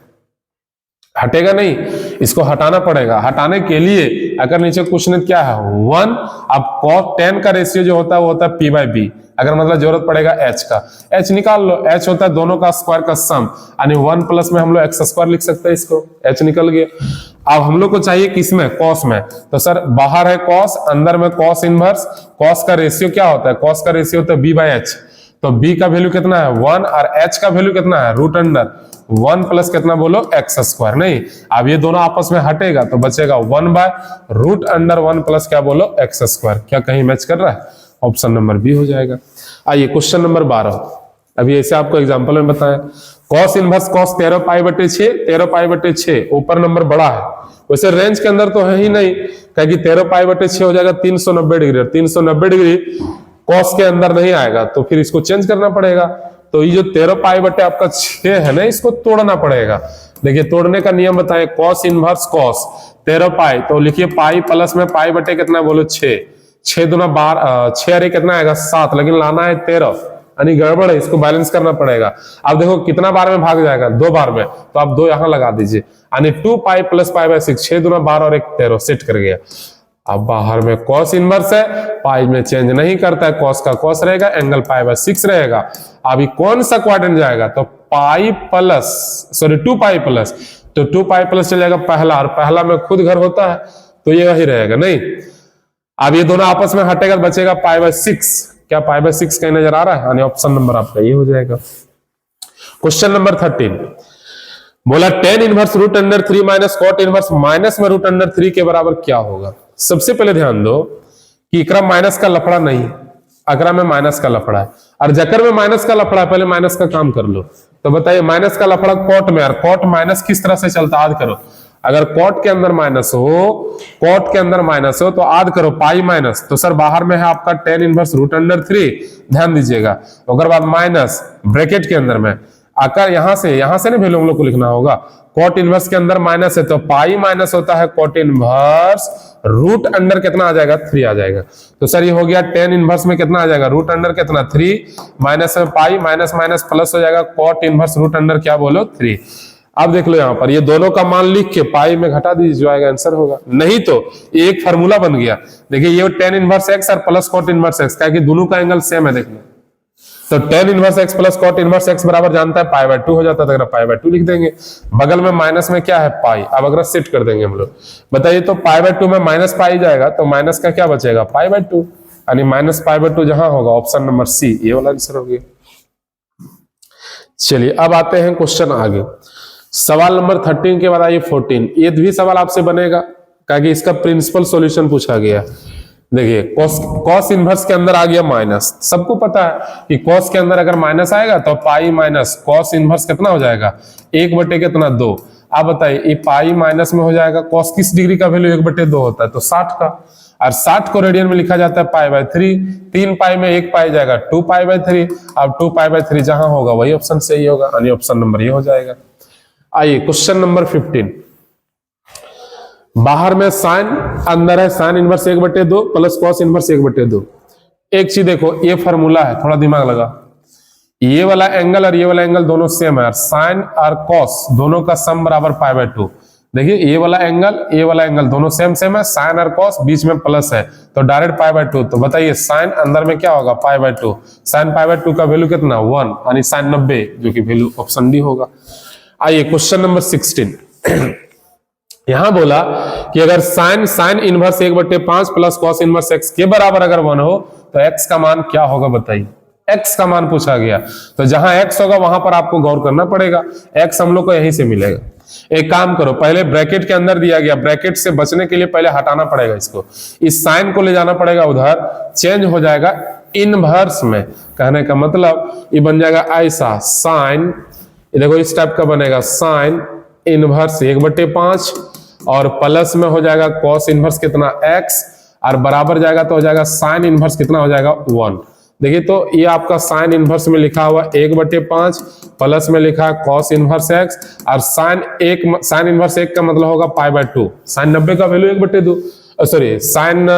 हटेगा नहीं, इसको हटाना पड़ेगा। हटाने के लिए अगर नीचे क्वेश्चन क्या है 1, अब cos tan का रेशियो जो होता है वो होता है p/b, अगर मतलब जरूरत पड़ेगा h का, h निकाल लो, h होता है दोनों का स्क्वायर का सम, यानी 1 प्लस में हम लोग एक्स स्क्वायर लिख सकते हैं, इसको h निकल गया। अब हम लोग को चाहिए किसमें, cos में, तो सर बाहर है cos, अंदर में cos इनवर्स, cos का रेशियो क्या होता है, cos का रेशियो होता है b/h, तो b का वैल्यू कितना है 1 और h का वैल्यू कितना है रूट अंडर 1 प्लस कितना बोलो एक्स स्क्वायर। नहीं, अब ये दोनों आपस में हटेगा तो बचेगा 1 बाय रूट अंडर 1 प्लस क्या बोलो एक्स स्क्वायर। क्या कहीं मैच कर रहा है, ऑप्शन नंबर बी हो जाएगा। आइए क्वेश्चन नंबर 12, अभी ऐसे आपको एग्जांपल में बताया cos इनवर्स cos 13 π/6, 13 π/6 ऊपर नंबर बड़ा है, वैसे रेंज के अंदर तो है ही नहीं, क्योंकि 13 π/6 हो जाएगा 390 डिग्री, 390 डिग्री कॉस के अंदर नहीं आएगा, तो फिर इसको चेंज करना पड़ेगा। तो ये जो 13 π/6 आपका 6 है ना, इसको तोड़ना पड़ेगा। देखिए तोड़ने का नियम बताए, कॉस इनवर्स कॉस 13 पाई, तो लिखिए पाई प्लस में π/6 कितना बोलो 6, 6 दूना 12, 6 अरे कितना आएगा 7, लेकिन लाना है 13, यानी गड़बड़ है, इसको बैलेंस करना पड़ेगा। अब देखो कितना बार में भाग जाएगा, 2 बार में, तो आप 2 यहां लगा दीजिए, यानी 2 पाई प्लस π/6, 6 दूना 12 और 1 13, सेट कर गया। अब बाहर में कॉस इनवर्स है, पाई में चेंज नहीं करता है, कॉस का कॉस रहेगा, एंगल π/6 रहेगा। अभी कौन सा क्वाड्रेंट जाएगा, तो pi plus, sorry 2 pi plus, तो 2 पाई प्लस चलेगा पहला, और पहला में खुद घर होता है तो ये वही रहेगा। नहीं, अब ये दोनों आपस में हटेगा, बचेगा π/6। क्या π/6 कहीं नजर आ रहा है, यानी ऑप्शन नंबर आपका ये हो जाएगा। क्वेश्चन नंबर 13 बोला tan inverse root under 3 minus cot inverse minus में रूट अंडर 3 के बराबर क्या होगा। सबसे पहले ध्यान दो कि इकरा माइनस का लफड़ा नहीं, अकरा में माइनस का लफड़ा है, और जकर में माइनस का लफड़ा है, पहले माइनस का काम कर लो। तो बताइए माइनस का लफड़ा कॉट में, और कॉट माइनस किस तरह से चलता, आद करो। अगर कॉट के अंदर माइनस हो, कॉट के अंदर माइनस हो, तो आद करो पाई माइनस, तो सर बाहर में है आपका tan इनवर्स रूट अंडर 3, ध्यान दीजिएगा। अगर बाद माइनस ब्रैकेट के अंदर में आकर यहां से नहीं वैल्यू हम लोग को लिखना होगा, कॉट इनवर्स के अंदर माइनस है, तो पाई माइनस होता है कॉट इनवर्स रूट अंडर कितना आ जाएगा 3 आ जाएगा। तो सर ये हो गया tan इनवर्स में कितना आ जाएगा रूट अंडर कितना 3, माइनस में पाई, माइनस माइनस प्लस हो जाएगा कॉट इनवर्स रूट अंडर क्या बोलो 3। अब देख लो यहाँ पर ये दोनों का मान लिख के पाई में घटा दीजिए, जो आएगा आंसर होगा। नहीं तो एक फार्मूला बन गया, देखिए ये tan इनवर्स एक्स और प्लस कॉट इनवर्स एक्स, क्या कि दोनों का एंगल सेम है। देखिए तो tan inverse x plus cot inverse x बराबर जानता है π/2 हो जाता है, तो π/2 लिख देंगे, बगल में माइनस में क्या है पाई। अब अगर सेट कर देंगे हम लोग, बताइए तो π/2 में माइनस पाई जाएगा, तो माइनस का क्या बचेगा π/2, यानी माइनस π/2 जहां होगा ऑप्शन नंबर सी, ये वाला आंसर हो गया। चलिए अब आते हैं क्वेश्चन आगे, सवाल नंबर 13 के बाद आइए 14। ये भी सवाल आपसे बनेगा, क्योंकि इसका प्रिंसिपल सॉल्यूशन पूछा गया। देखिए कॉस इनवर्स के अंदर आ गया माइनस, सबको पता है कि कॉस के अंदर अगर माइनस आएगा तो पाई माइनस कॉस इनवर्स कितना हो जाएगा 1/2 कितना 2। आप बताइए ये पाई माइनस में हो जाएगा, कॉस किस डिग्री का वैल्यू 1/2 होता है, तो 60 का, और 60 को रेडियन में लिखा जाता है π/3, 3 पाई में 1 पाई जाएगा 2 π/3। अब 2 π/3 जहां होगा वही ऑप्शन सही होगा, यानी ऑप्शन नंबर ये हो जाएगा। आइए क्वेश्चन नंबर 15, बाहर में साइन, अंदर है sine inverse 1/2 plus cos inverse 1/2। एक चीज देखो, ये फॉर्मूला है, थोड़ा दिमाग लगा, ये वाला एंगल और ये वाला एंगल दोनों सेम है, साइन और कॉस दोनों का सम बराबर π/2। देखिए ये वाला एंगल दोनों सेम सेम है, साइन और कॉस, बीच में प्लस है तो डायरेक्ट पाई बाय 2। तो बताइए साइन अंदर में क्या होगा, pi by 2। Sine pi by 2 का वैल्यू कितना 1, यानी साइन 90, जो कि वैल्यू ऑप्शन डी होगा। आइए क्वेश्चन नंबर 16। यहां बोला कि अगर sine inverse 1/5 plus cos inverse x के बराबर अगर 1 हो तो x का मान क्या होगा बताइए। x का मान पूछा गया, तो जहां x होगा वहां पर आपको गौर करना पड़ेगा। x हम लोग को यहीं से मिलेगा। एक काम करो, पहले ब्रैकेट के अंदर दिया गया, ब्रैकेट से बचने के लिए पहले हटाना पड़ेगा इसको, इस साइन को ले जाना पड़ेगा उधर, चेंज हो जाएगा इनवर्स में। कहने का मतलब ये बन जाएगा ऐसा, साइन, देखो इस टाइप का बनेगा, साइन इनवर्स 1/5 और प्लस में हो जाएगा कॉस इनवर्स कितना x, और बराबर जाएगा तो हो जाएगा साइन इनवर्स कितना हो जाएगा 1। देखिए तो ये आपका साइन इनवर्स में लिखा हुआ 1/5, प्लस में लिखा है कॉस इनवर्स x, और साइन इनवर्स 1 का मतलब होगा पाई बाय 2। साइन 90 का वैल्यू 1/2, सॉरी साइन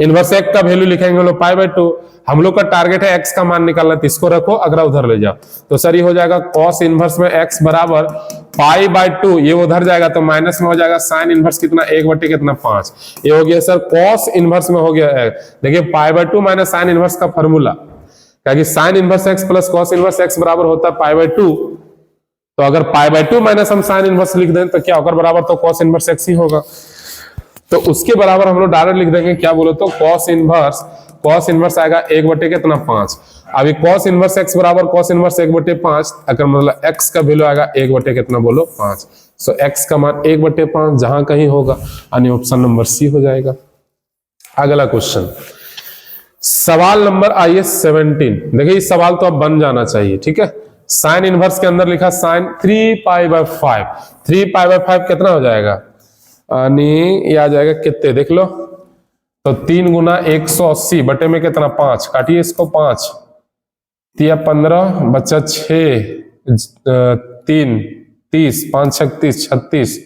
इनवर्स 1 का वैल्यू लिखेंगे लोग पाई बाय 2। हम लोग का टारगेट है x का मान निकालना, तो इसको रखो, अगला उधर ले जाओ। तो सर ये हो जाएगा कॉस इनवर्स में x बराबर पाई बाय 2, ये उधर जाएगा तो माइनस में हो जाएगा साइन इनवर्स कितना 1/5। ये हो गया सर कॉस इनवर्स में हो गया है। देखिए pi by 2 minus sine inverse का फॉर्मूला, क्योंकि sine inverse x plus cos inverse x बराबर होता है पाई बाय 2। तो अगर पाई बाय 2 माइनस हम साइन इनवर्स लिख दें तो क्या होगा, बराबर तो कॉस इनवर्स x ही होगा। तो उसके बराबर हम लोग डायरेक्ट लिख देंगे, क्या बोलो तो कॉस इनवर्स आएगा 1/5। अभी कॉस इनवर्स x बराबर कॉस इनवर्स 1/5, अगर मतलब x का वैल्यू आएगा 1/5। सो x का मान 1/5 जहां कहीं होगा, यानी ऑप्शन नंबर सी हो जाएगा। अगला क्वेश्चन, सवाल नंबर आइए 17। देखिए इस सवाल तो अब बन जाना चाहिए, ठीक है। साइन इनवर्स के अंदर लिखा साइन 3π/5, 3π/5 कितना हो जाएगा, यानी ये आ जाएगा कितने देख लो, तो 3 गुना 180 बटे में कितना 5, काटिए इसको 5 तिया 15 बच्चा 6 3 30 5 36 36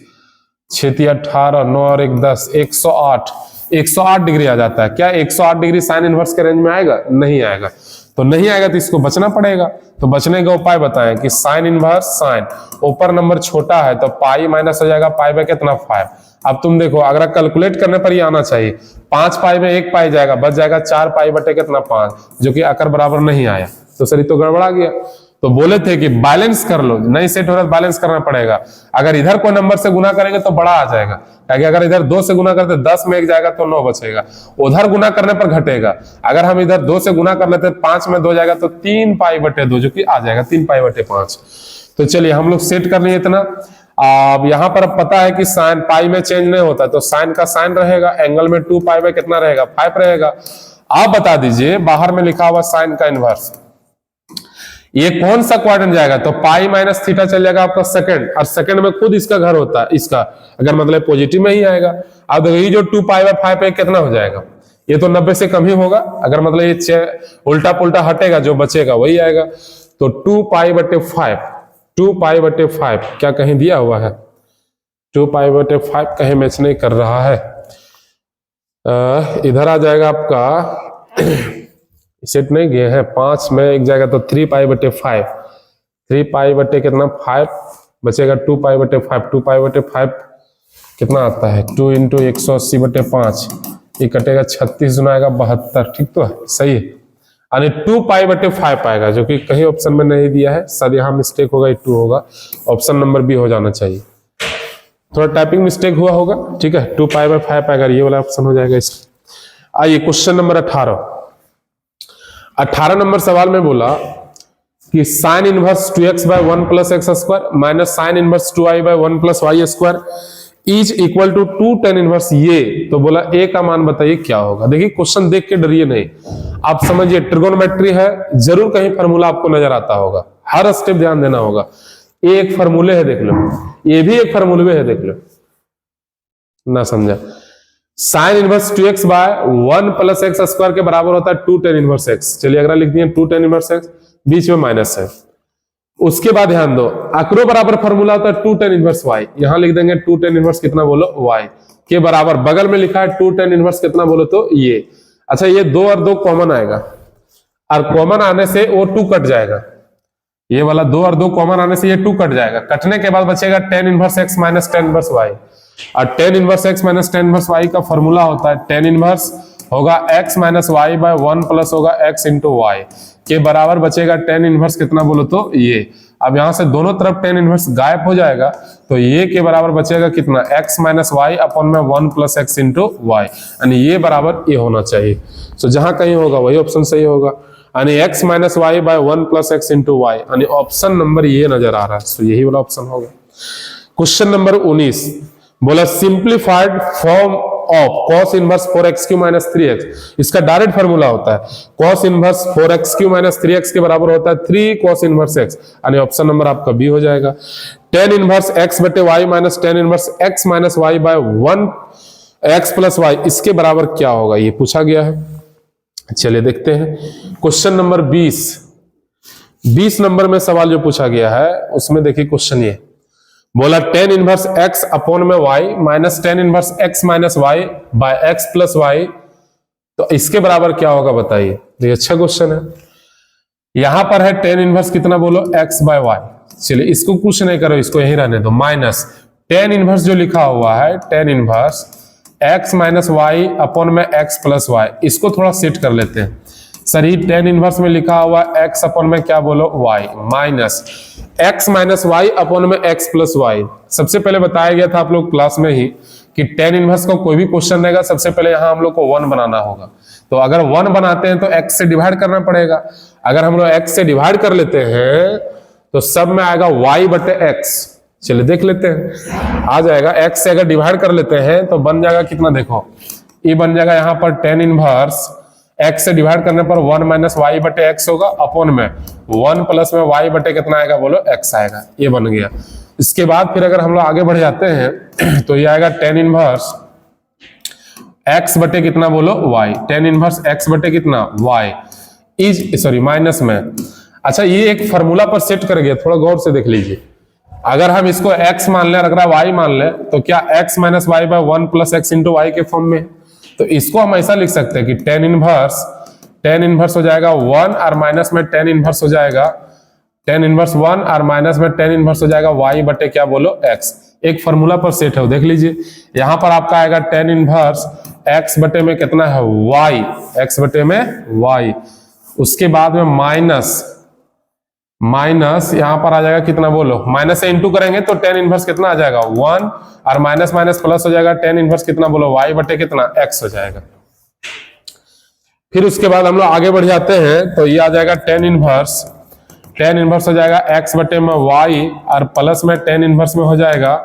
6 तिया 18 9 और 1 10 108 डिग्री आ जाता है। क्या 108 डिग्री साइन इनवर्स के रेंज में आएगा, नहीं आएगा। तो नहीं आएगा तो इसको बचना पड़ेगा। तो बचने का उपाय बताएं कि साइन इनवर्स साइन, ऊपर नंबर छोटा है तो पाई माइनस हो जाएगा पाई में कितना 5। अब तुम देखो अगर कैलकुलेट करने पर ही आना चाहिए, 5 पाई में 1 पाई जाएगा, बच जाएगा 4 पाई बटे कितना 5, जो कि आकर बराबर नहीं आया। तो सर तो गड़बड़ा गया। तो बोले थे कि बैलेंस कर लो, नहीं सेट हो रहा बैलेंस करना पड़ेगा। अगर इधर कोई नंबर से गुना करेंगे तो बड़ा आ जाएगा, क्योंकि अगर इधर 2 से गुना करते 10 में 1 जाएगा तो 9 बचेगा, उधर गुना करने पर घटेगा। अगर हम इधर 2 से गुना कर लेते 5 में 2 जाएगा तो 3 पाई बटे 2, जो कि आ जाएगा 3 पाई बटे 5। तो चलिए हम लोग सेट कर लिए इतना। अब यहां पर अब पता है कि साइन पाई में चेंज नहीं होता, तो साइन का साइन रहेगा, एंगल में 2 पाई में कितना रहेगा 5 रहेगा। आप बता दीजिए बाहर में लिखा हुआ साइन का इनवर्स, ये कौन सा क्वाड्रेंट जाएगा, तो पाई माइनस थीटा चल जाएगा आपका सेकंड, और सेकंड में खुद इसका घर होता है, इसका अगर मतलब पॉजिटिव में ही आएगा। अब ये जो 2 पाई बाय 5 पे कितना हो जाएगा, ये तो 90 से कम ही होगा। अगर मतलब ये उल्टा पुल्टा हटेगा, जो बचेगा वही आएगा। तो 2 पाई बटे 5 क्या कहीं दिया हुआ है, 2 पाई बटे 5 कहीं मैच नहीं कर रहा है। इधर आ जाएगा आपका सेट नहीं गए हैं, 5 में 1 जाएगा तो 3 पाई बटे 5, 3 पाई बटे कितना 5 बचेगा 2 पाई बटे 5, 2 पाई बटे 5 कितना आता है 2 इंटू 180 बटे 5, ये कटेगा 36 गुना आएगा 72। ठीक तो है, सही है, यानी 2 पाई बटे 5 आएगा, जो कि कहीं ऑप्शन में नहीं दिया है। शायद यहाँ मिस्टेक होगा, 2 होगा, ऑप्शन नंबर बी हो जाना चाहिए। थोड़ा टाइपिंग मिस्टेक हुआ होगा, ठीक है। 2 पाई बाय 5 आएगा, ये वाला ऑप्शन हो जाएगा इसका। आइए क्वेश्चन नंबर 18 नंबर सवाल में बोला कि sine inverse 2x by 1 plus x square minus sine inverse 2y by 1 plus y square is equal to 2 tan inverse ये। तो बोला ए का मान बताइए क्या होगा। देखिए क्वेश्चन देख के डरिए नहीं, आप समझिए ट्रिगोनोमेट्री है, जरूर कहीं फार्मूला आपको नजर आता होगा, हर स्टेप ध्यान देना होगा। ये एक फार्मूले है देख लो, ये भी एक फार्मूले है देख लो, ना समझा। Sine inverse 2x by 1 plus x square के बराबर होता है 2 tan इनवर्स x। चलिए अगर लिख दिए 2 tan इनवर्स x, बीच में माइनस है। उसके बाद ध्यान दो, अक्रो बराबर फॉर्मूला होता है 2 tan इनवर्स y, यहां लिख देंगे 2 tan इनवर्स कितना बोलो y के बराबर, बगल में लिखा है 2 tan इनवर्स कितना बोलो तो ये। अच्छा ये 2 और 2 कॉमन आएगा, और कॉमन आने से वो 2 कट जाएगा, ये वाला 2 और 2 कॉमन आने से ये 2 कट जाएगा, कटने के बाद बचेगा tan inverse x minus tan inverse y। और tan inverse x minus tan inverse y का फॉर्मूला होता है tan इनवर्स होगा x minus y by 1 plus होगा x इंटू वाई के बराबर बचेगा tan इनवर्स कितना बोलो तो ये। अब यहां से दोनों तरफ tan इनवर्स गायब हो जाएगा तो ये के बराबर बचेगा कितना x माइनस वाई अपॉन में 1 प्लस x इंटू वाई, यानी ये बराबर ये होना चाहिए। तो जहां कहीं होगा वही ऑप्शन सही होगा, यानी x minus y by 1 plus x into y, यानी ऑप्शन नंबर ये नजर आ रहा है। तो यही वाला ऑप्शन होगा। क्वेश्चन नंबर 19 बोला simplified form of cos inverse 4x³ minus 3x। इसका डायरेक्ट फार्मूला होता है cos inverse 4x³ minus 3x के बराबर होता है 3 cos इनवर्स x, यानी ऑप्शन नंबर आपका बी हो जाएगा। tan इनवर्स x बटे y minus tan inverse x minus y by 1 x plus y, इसके बराबर क्या होगा ये पूछा गया है। चलिए देखते हैं क्वेश्चन नंबर 20 नंबर में सवाल जो पूछा गया है उसमें देखिए क्वेश्चन ये बोला tan इनवर्स x अपॉन में y minus tan inverse x minus y by x plus y, तो इसके बराबर क्या होगा बताइए। तो ये अच्छा क्वेश्चन है। यहां पर है tan इनवर्स कितना बोलो x बाय y। चलिए इसको कुछ नहीं करो, इसको यही रहने दो, माइनस tan इनवर्स जो लिखा हुआ है tan inverse x minus y upon में x प्लस वाई, इसको थोड़ा सेट कर लेते हैं। सर ही tan इनवर्स में लिखा हुआ x अपॉन में क्या बोलो y minus x minus y upon में x प्लस वाई। सबसे पहले बताया गया था आप लोग क्लास में ही कि tan इनवर्स का कोई भी क्वेश्चन रहेगा सबसे पहले यहां हम लोग को 1 बनाना होगा। तो अगर 1 बनाते हैं तो x से डिवाइड करना पड़ेगा। अगर हम लोग x से डिवाइड कर लेते हैं तो सब में आएगा y बटे x। चलिए देख लेते हैं, आ जाएगा x से अगर डिवाइड कर लेते हैं तो बन जाएगा कितना, देखो ये बन जाएगा यहाँ पर tan इनवर्स x से डिवाइड करने पर 1 माइनस वाई बटे x होगा अपॉन में 1 प्लस में y बटे कितना आएगा बोलो x आएगा, ये बन गया। इसके बाद फिर अगर हम लोग आगे बढ़ जाते हैं तो ये आएगा tan इनवर्स x बटे कितना बोलो y, tan इनवर्स x बटे कितना y इज सॉरी माइनस में। अच्छा ये एक फॉर्मूला पर सेट कर गया, थोड़ा गौर से देख लीजिए। अगर हम इसको x मान ले अगर y मान ले तो क्या x minus y by 1 plus x into y के फॉर्म में, तो इसको हम ऐसा लिख सकते हैं कि tan इनवर्स हो जाएगा 1 और माइनस में tan इनवर्स हो जाएगा tan इनवर्स 1 और माइनस में tan इनवर्स हो जाएगा y बटे क्या बोलो x। एक फॉर्मूला पर सेट है, देख लीजिए यहां पर आपका आएगा tan इनवर्स x बटे में कितना है y, x बटे में y, उसके बाद में माइनस यहां पर आ जाएगा कितना बोलो, माइनस से इंटू करेंगे तो tan इनवर्स कितना आ जाएगा 1 और माइनस माइनस प्लस हो जाएगा tan इनवर्स कितना बोलो y बटे कितना x हो जाएगा। फिर उसके बाद हम लोग आगे बढ़ जाते हैं तो ये आ जाएगा tan इनवर्स हो जाएगा x बटे में y और प्लस में tan इनवर्स में हो जाएगा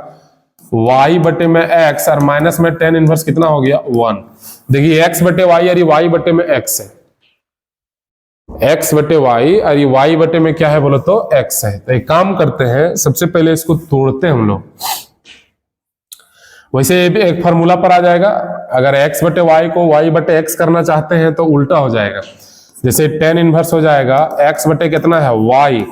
y बटे में x और माइनस में tan इनवर्स कितना हो गया 1। देखिए x बटे y और ये y बटे में x है, x बटे y और ये y बटे में क्या है बोलो तो x है। तो एक काम करते हैं सबसे पहले इसको तोड़ते हैं हम लोग, वैसे एक फार्मूला पर आ जाएगा। अगर x बटे y को y बटे x करना चाहते हैं तो उल्टा हो जाएगा, जैसे tan इनवर्स हो जाएगा x बटे कितना है y।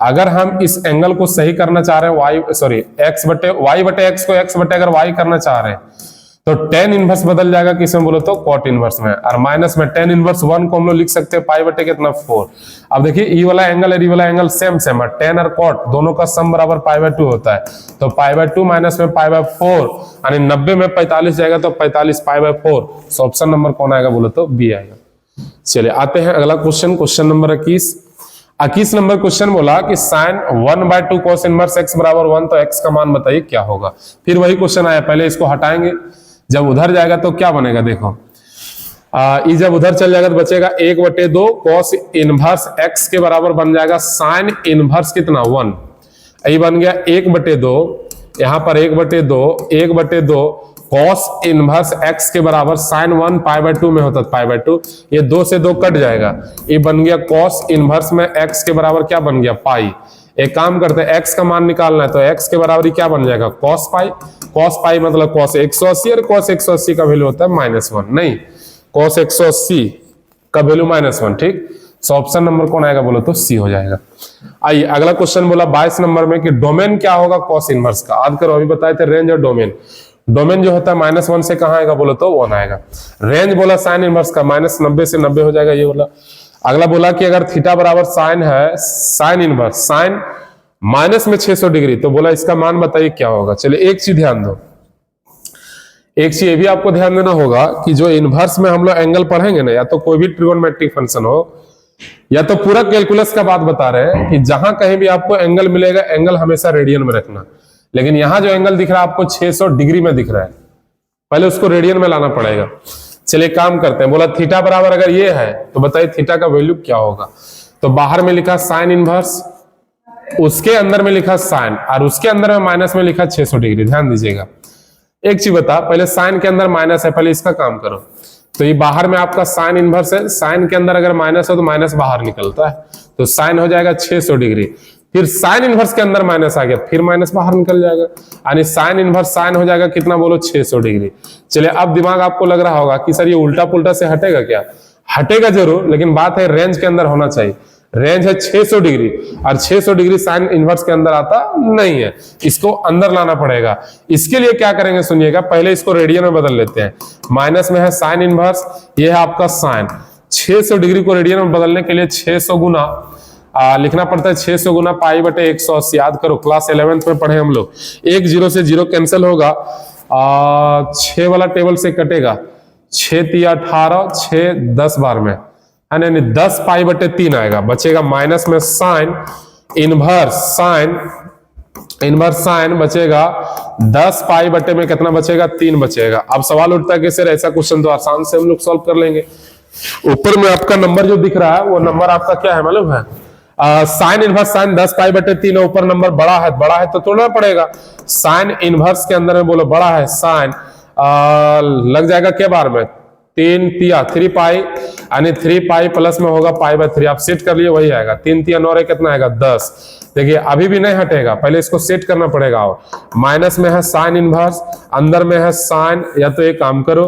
अगर हम इस एंगल को सही करना चाह रहे हैं x बटे y बटे x को x बटे अगर y करना चाह रहे हैं तो tan इनवर्स बदल जाएगा किसमें बोलो तो cot इनवर्स में, और माइनस में tan इनवर्स 1 को हम लोग लिख सकते हैं पाई बटे कितना 4। अब देखिए ई वाला एंगल और ई वाला एंगल सेम है, tan और cot दोनों का सम बराबर पाई बाय 2 होता है। तो पाई बाय 2 माइनस में पाई बाय 4 यानी 90 में 45 जाएगा तो 45 pi by 4। So option number कौन आएगा बोलो तो बी आएगा। चलिए आते हैं अगला क्वेश्चन नंबर 21 नंबर क्वेश्चन बोला कि साइन 1/2 cos इनवर्स x बराबर 1, तो x का मान बताइए क्या होगा। फिर वही क्वेश्चन आया, पहले इसको हटाएंगे, जब उधर जाएगा तो क्या बनेगा देखो, ये जब उधर चल जाएगा तो बचेगा 1/2 cos इनवर्स x के बराबर बन जाएगा साइन इनवर्स कितना 1, ये बन गया 1/2, यहाँ पर 1/2 cos इनवर्स x के बराबर साइन 1 पाई बाय 2 में होता है पाई बाय 2, ये 2 से 2 कट जाएगा, ये बन गया cos इनवर्स में x के बराबर क्या बन गया पाई। एक काम करते हैं x का मान निकालना है तो x के बराबर क्या बन जाएगा cos पाई मतलब cos 180 और cos 180 का वैल्यू होता है -1, नहीं cos 180 का वैल्यू -1, ठीक। सो ऑप्शन नंबर कौन आएगा बोलो तो सी हो जाएगा। आइए अगला क्वेश्चन बोला 22 नंबर में कि डोमेन क्या होगा cos इनवर्स का। याद करो अभी बताए थे रेंज और डोमेन जो होता है -1 से कहां आएगा बोलो तो 1 आएगा। रेंज बोला साइन इनवर्स का -90 से 90 हो जाएगा ये बोला, अगला बोला कि अगर थीटा बराबर साइन है, साइन इनवर्स साइन माइनस में 600 डिग्री, तो बोला इसका मान बताइए क्या होगा। चलिए एक चीज ध्यान दो, एक चीज ये भी आपको ध्यान देना होगा कि जो इनवर्स में हम लोग एंगल पढ़ेंगे ना, या तो कोई भी ट्रिगोनोमेट्रिक फंक्शन हो या तो पूरा कैलकुलस का बात बता रहे हैं कि जहां कहीं भी आपको एंगल मिलेगा, एंगल हमेशा रेडियन में रखना। लेकिन यहां जो एंगल दिख रहा है आपको 600 डिग्री में दिख रहा है, पहले उसको रेडियन में लाना पड़ेगा। चलिए काम करते हैं, बोला थीटा बराबर अगर ये है तो बताइए थीटा का वैल्यू क्या होगा। तो बाहर में लिखा साइन इनवर्स, उसके अंदर में लिखा साइन, और उसके अंदर में माइनस में लिखा 600 डिग्री। ध्यान दीजिएगा, एक चीज बता, पहले साइन के अंदर माइनस है, पहले इसका काम करो। तो ये बाहर में आपका साइन इनवर्स है, साइन के अंदर अगर माइनस हो तो माइनस बाहर निकलता है, तो साइन हो जाएगा 600 डिग्री। फिर साइन इनवर्स के अंदर माइनस आ गया, फिर माइनस बाहर निकल जाएगा, यानी साइन इनवर्स साइन हो जाएगा कितना बोलो 600 डिग्री। चलिए अब दिमाग आपको लग रहा होगा कि सर ये उल्टा पुल्टा से हटेगा क्या? हटेगा जरूर, लेकिन बात है रेंज के अंदर होना चाहिए। रेंज है 600 डिग्री, और 600 डिग्री साइन इनवर्स के अंदर आता नहीं है, इसको अंदर लाना पड़ेगा। इसके लिए क्या करेंगे सुनिएगा, पहले इसको रेडियन में बदल लेते हैं। माइनस में है साइन इनवर्स, ये है आपका साइन। 600 डिग्री को रेडियन में बदलने के लिए 600 गुना लिखना पड़ता है, 600 गुना पाई बटे 180। याद करो, क्लास 11th में पढ़े हम लोग। 1 0 से 0 कैंसिल होगा, 6 वाला टेबल से कटेगा, 6 तिया 18, 6 10 बार में है ना, 10 पाई बटे 3 आएगा, बचेगा माइनस में साइन इनवर्स साइन बचेगा 10 पाई बटे में कितना बचेगा 3 बचेगा। अब सवाल उठता है कि सर ऐसा क्वेश्चन तो आसान से हम लोग सॉल्व कर लेंगे। ऊपर में आपका नंबर जो दिख रहा है वो नंबर आपका क्या है मालूम है? साइन इनवर्स साइन 10 पाई बटे 3, ऊपर नंबर बड़ा है तो तोड़ना पड़ेगा। साइन इनवर्स के अंदर में बोलो बड़ा है साइन, लग जाएगा क्या बार में 3 तिया 3 पाई, यानी 3 पाई प्लस में होगा पाई बाय 3। आप सेट कर लिए वही आएगा, 3 तिया 9 कितना आएगा 10। देखिए अभी भी नहीं हटेगा, पहले इसको सेट करना पड़ेगा। और माइनस में है साइन इनवर्स, अंदर में है साइन, या तो एक काम करो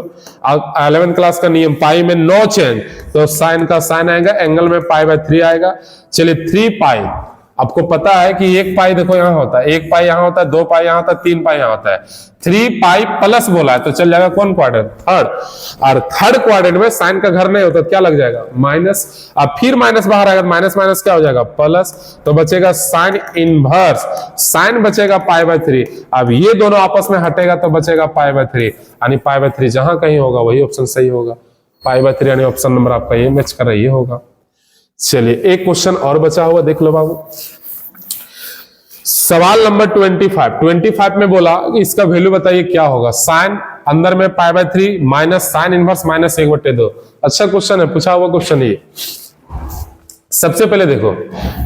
11th क्लास का नियम, पाई में नो चेंज, तो साइन का साइन आएगा, एंगल में पाई बाय 3 आएगा। चलिए 3 पाई, आपको पता है कि 1 पाई देखो यहां होता है, 1 पाई यहां होता है, 2 पाई यहां होता है, 3 पाई यहां होता है। 3 पाई प्लस बोला है तो चल जाएगा कौन क्वाड्रेंट? थर्ड। और थर्ड क्वाड्रेंट में साइन का घर नहीं होता, क्या लग जाएगा माइनस, अब फिर माइनस बाहर आएगा, माइनस माइनस क्या हो जाएगा प्लस, तो बचेगा साइन इनवर्स, साइन बचेगा पाई बाय 3। अब ये दोनों आपस में हटेगा तो बचेगा पाई बाय 3, यानी पाई बाय 3 जहां कहीं होगा वही ऑप्शन सही होगा। पाई बाय 3 यानी ऑप्शन नंबर आपका ये मैच कर रहा है, ये होगा। चलिए एक क्वेश्चन और बचा हुआ देख लो बाबू, सवाल नंबर 25 में बोला कि इसका वैल्यू बताइए क्या होगा। साइन अंदर में pi by 3 minus sine inverse minus 1/2। अच्छा क्वेश्चन है, पूछा हुआ क्वेश्चन ये। सबसे पहले देखो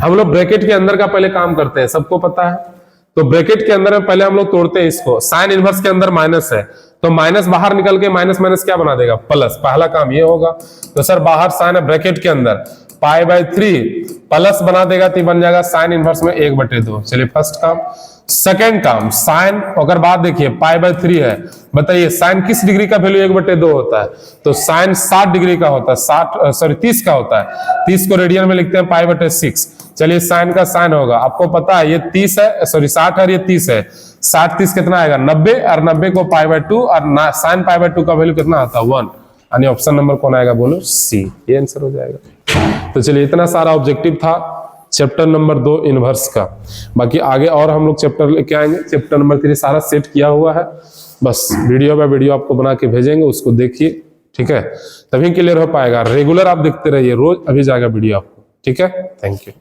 हम लोग ब्रैकेट के अंदर का पहले काम करते हैं, सबको पता है। तो ब्रैकेट के अंदर में पहले हम लोग तोड़ते हैं इसको। साइन इनवर्स के अंदर माइनस है तो माइनस बाहर निकल के माइनस माइनस क्या बना देगा प्लस, पहला काम ये होगा। तो सर बाहर साइन है, ब्रैकेट के अंदर पाई बाय 3 प्लस बना देगा तो बन जाएगा साइन इनवर्स में 1/2। चलिए फर्स्ट काम। सेकेंड काम, साइन अगर बात देखिए पाई बाय 3 है, बताइए साइन किस डिग्री का वैल्यू 1/2 होता है? तो साइन 60 डिग्री का होता है, 30 का होता है। 30 को रेडियन में लिखते हैं पाई बटे 6। चलिए साइन का साइन होगा, आपको पता है ये 30 है, 60 है, ये 30 है। 60 30 कितना आएगा 90, और 90 को पाई बाय 2, और साइन पाई बाय 2 का वैल्यू कितना आता है 1, यानी ऑप्शन नंबर कौन आएगा बोलो सी, ये आंसर हो जाएगा। तो चलिए इतना सारा ऑब्जेक्टिव था चैप्टर नंबर 2 इनवर्स का। बाकी आगे और हम लोग चैप्टर लेके आएंगे। चैप्टर नंबर 3 सारा सेट किया हुआ है, बस वीडियो बाय वीडियो आपको बना के भेजेंगे, उसको देखिए, ठीक है, तभी क्लियर हो पाएगा। रेगुलर आप देखते रहिए, रोज अभी जाएगा वीडियो आपको, ठीक है। Thank you.